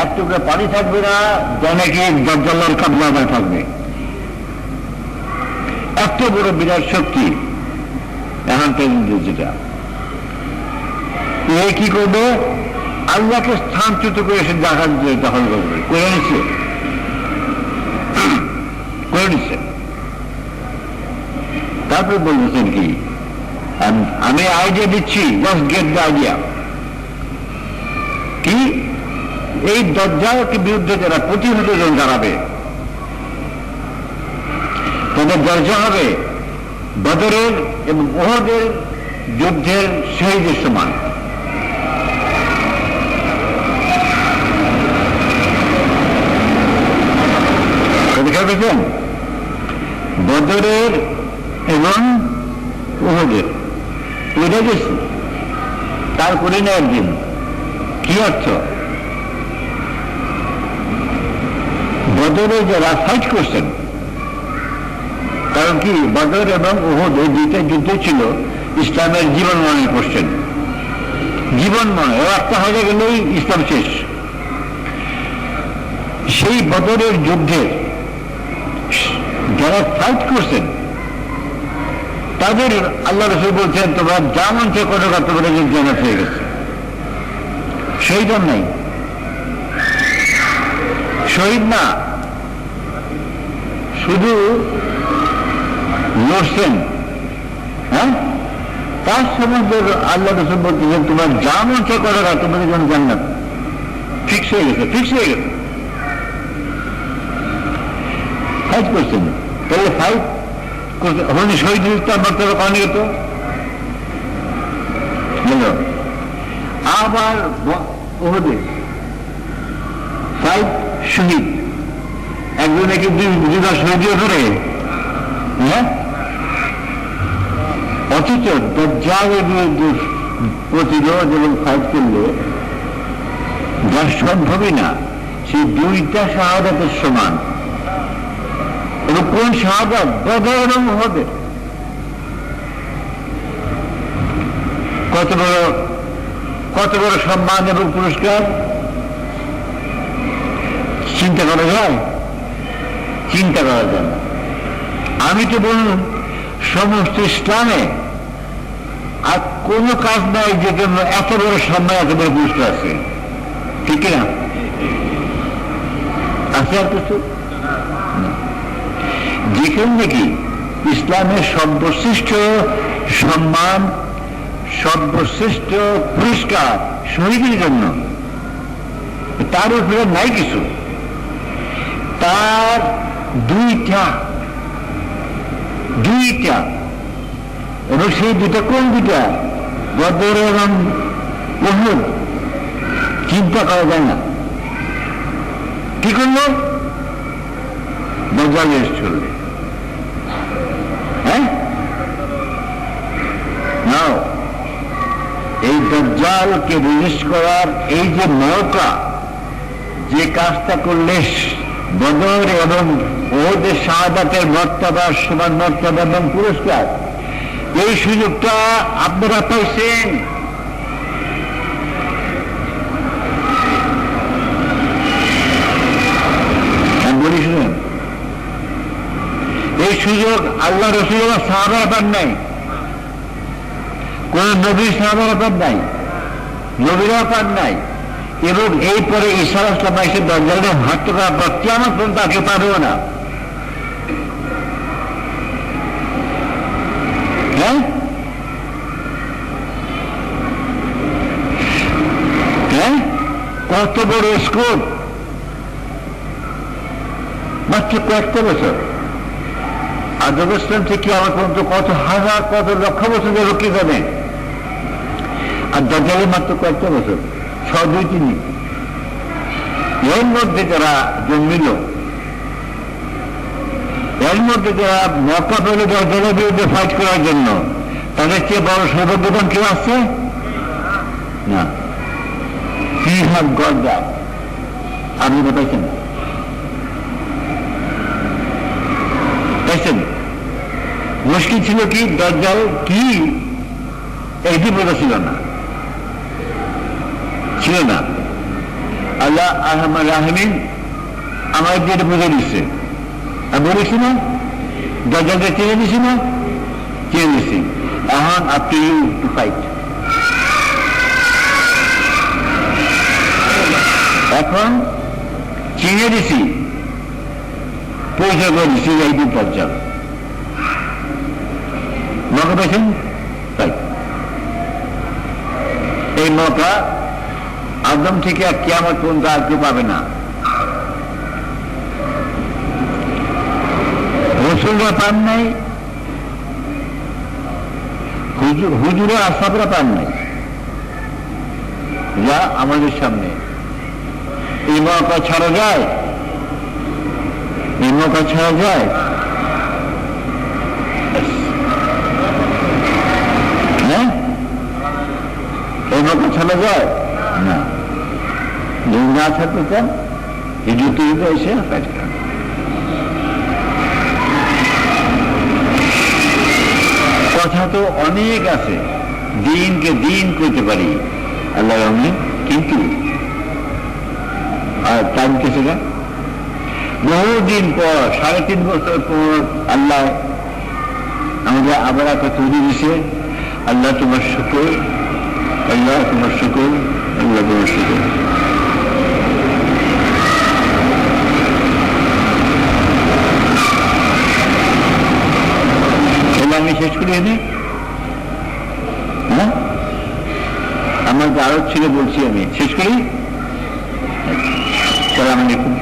এক টুকরা পানি থাকবে না, জানে কি দাজ্জালের কবজায় থাকবে। এত বড় বিরাট শক্তি এখন পর্যন্ত যেটা এ কি করবে? আল্লাহকে স্থানচ্যুত করে সে দেখা দখল করবে, করে নিচ্ছে, করে নিচ্ছে। তারপরে বলতেছেন কি, আমি আইডিয়া দিচ্ছি, জাস্ট গেট দ্য আইডিয়া। কি এই দাজ্জালকে বিরুদ্ধে যারা প্রতিহত দাঁড়াবে তাদের দরজা হবে বদরের এবং উহুদের যুদ্ধের শহীদের সমান। দেখা পেয়েছেন? বদরের এবং উহুদের ওইটা গেছি, তারপরে না একদিন। কি অর্থ? বদরে যারা ফাইট করছেন, কারণ কি বদর এবং উহুদ এই দুইটা যুদ্ধ ছিল ইসলামের জীবন মরণের কোশ্চেন, জীবন মরণ। একটা হয়ে গেলেই ইসলাম শেষ। সেই বদরের যুদ্ধে যারা ফাইট করছেন তাদের আল্লাহ রাসূল বলছেন তোমরা যা মন চায় করো, তোমাদের জান্নাত হয়ে গেছে। শহীদ নাই, শহীদ না, শুধু লড়ছেন। হ্যাঁ, তার সম্বন্ধে আল্লাহ রাসূল বলতেছেন তোমার যা মন চায় করো, তোমাদের জন্য জান্নাত ফিক্স হয়ে গেছে, ফিক্স হয়ে গেছে। ফাইট করছেন, তাহলে ফাইট করতে হলে শহীদ ইসলাম মর্তবা পাওয়া যেত। আবার উহুদে ফাইট শহীদ, একজনে কি দুটা শহীদও করে। হ্যাঁ, অথচ দাজ্জালের বিরুদ্ধে প্রতিরোধ এবং ফাইট করলে যা সম্ভবই না, সেই দুইটা শাহাদাতের সমান। এবং কোন শাহাদাত? বদর এবং উহুদের। কত বড় সম্মান এবং পুরস্কার চিন্তা করা যায়? চিন্তা করা যায় না। আমি তো বললাম সমস্ত ইসলামে আর কোন কাজ নাই যে জন্য এত বড় সম্মান, এত বড় পুরস্কার আছে, ঠিক না? আছে আর কিছু? যেখানে নাকি ইসলামের সর্বশ্রেষ্ঠ সম্মান, সর্বশ্রেষ্ঠ পুরস্কার শহীদের জন্য, তার উপরে নাই কিছু। তার দুইটা এবং সেই দুইটা কোন দুইটা? বদর এবং উহুদ। চিন্তা করা যায় না। কি করলো? দাজ্জাল চলবে। হ্যাঁ, নাও এই দাজ্জালকে রিলিজ করার এই যে মৌকা, যে কাজটা করলে বদর এবং ওদের শাহাদাতের মর্যাদা, সমান মর্যাদা এবং পুরস্কার, এই সুযোগটা আপনারা পাইছেন। বলি শুনুন, এই সুযোগ আল্লাহ রসুলের সাহাবারা পান নাই, কোন নবীর সাহাবারা পান নাই, নবীরা পান নাই, এবং এই পরে ঈসা আলাইহিস সালাম এসে দাজ্জালের হাত করার পর কিয়ামত পর্যন্ত তাকে পাবেও না। হ্যাঁ, হ্যাঁ, কত বড় স্কোপ, মাত্র কয়েকটা বছর। আদম ইসলাম থেকে আমার পর্যন্ত কত হাজার, কত লক্ষ বছর ধরে কি যাবে, আর দাজ্জালের মাত্র কয়েকটা বছর, 6-2-3। এর মধ্যে যারা জন্মিল, এর মধ্যে যারা মক্কা পেল দাজ্জালের বিরুদ্ধে ফাইট করার জন্য, তাদের চেয়ে বড় সৌভাগ্যবান কেউ আছে না। কি হ্যাভ গট দ্যাট, আপনি বলছেন পাইছেন? মুশকিল ছিল কি, দাজ্জাল কি এইটি বোঝা ছিল না, ছিল না। আল্লাহ আরহামার রাহিমিন আমার যেটা বুঝে দিচ্ছে, আমি বলেছি না দাজ্জালকে চিনে দিছি না, চিনে দিছি। এখন up to you to fight. এখন চিনে দিছি, পরিচয় করে দিচ্ছি এই দু দাজ্জাল। মৌকা পেয়েছেন? তাই এই মৌকা আদম থেকে আর কিয়ামত পর্যন্ত আর কেউ পাবে না। রসুলরা পান নাই, হুজুরা আসহাবরা পান নাই, যা আমাদের সামনে। এই মৌকা ছাড়া যায়? এই মৌকা ছাড়া যায়? হ্যাঁ, এই মৌকা ছাড়া যায় না। যদি না ছাড়তে চান, এই যুক্তি এসে কাজ করেন। কথা তো অনেক আছে, দিনকে দিন করতে পারি আল্লাহ রহমে, কিন্তু আর টাইম কেসে না। বহুদিন পর, 3.5 বছর পর আল্লাহ আমাদের আবার একটা তৈরি দিছে। আল্লাহ তোমার শুকর, আল্লাহ তোমার শুকর, আল্লাহ তোমার শুকর। আমি শেষ করি এনে, হ্যাঁ, আমার যে আরো ছিল বলছি, আমি শেষ করি। সালাম আলাইকুম।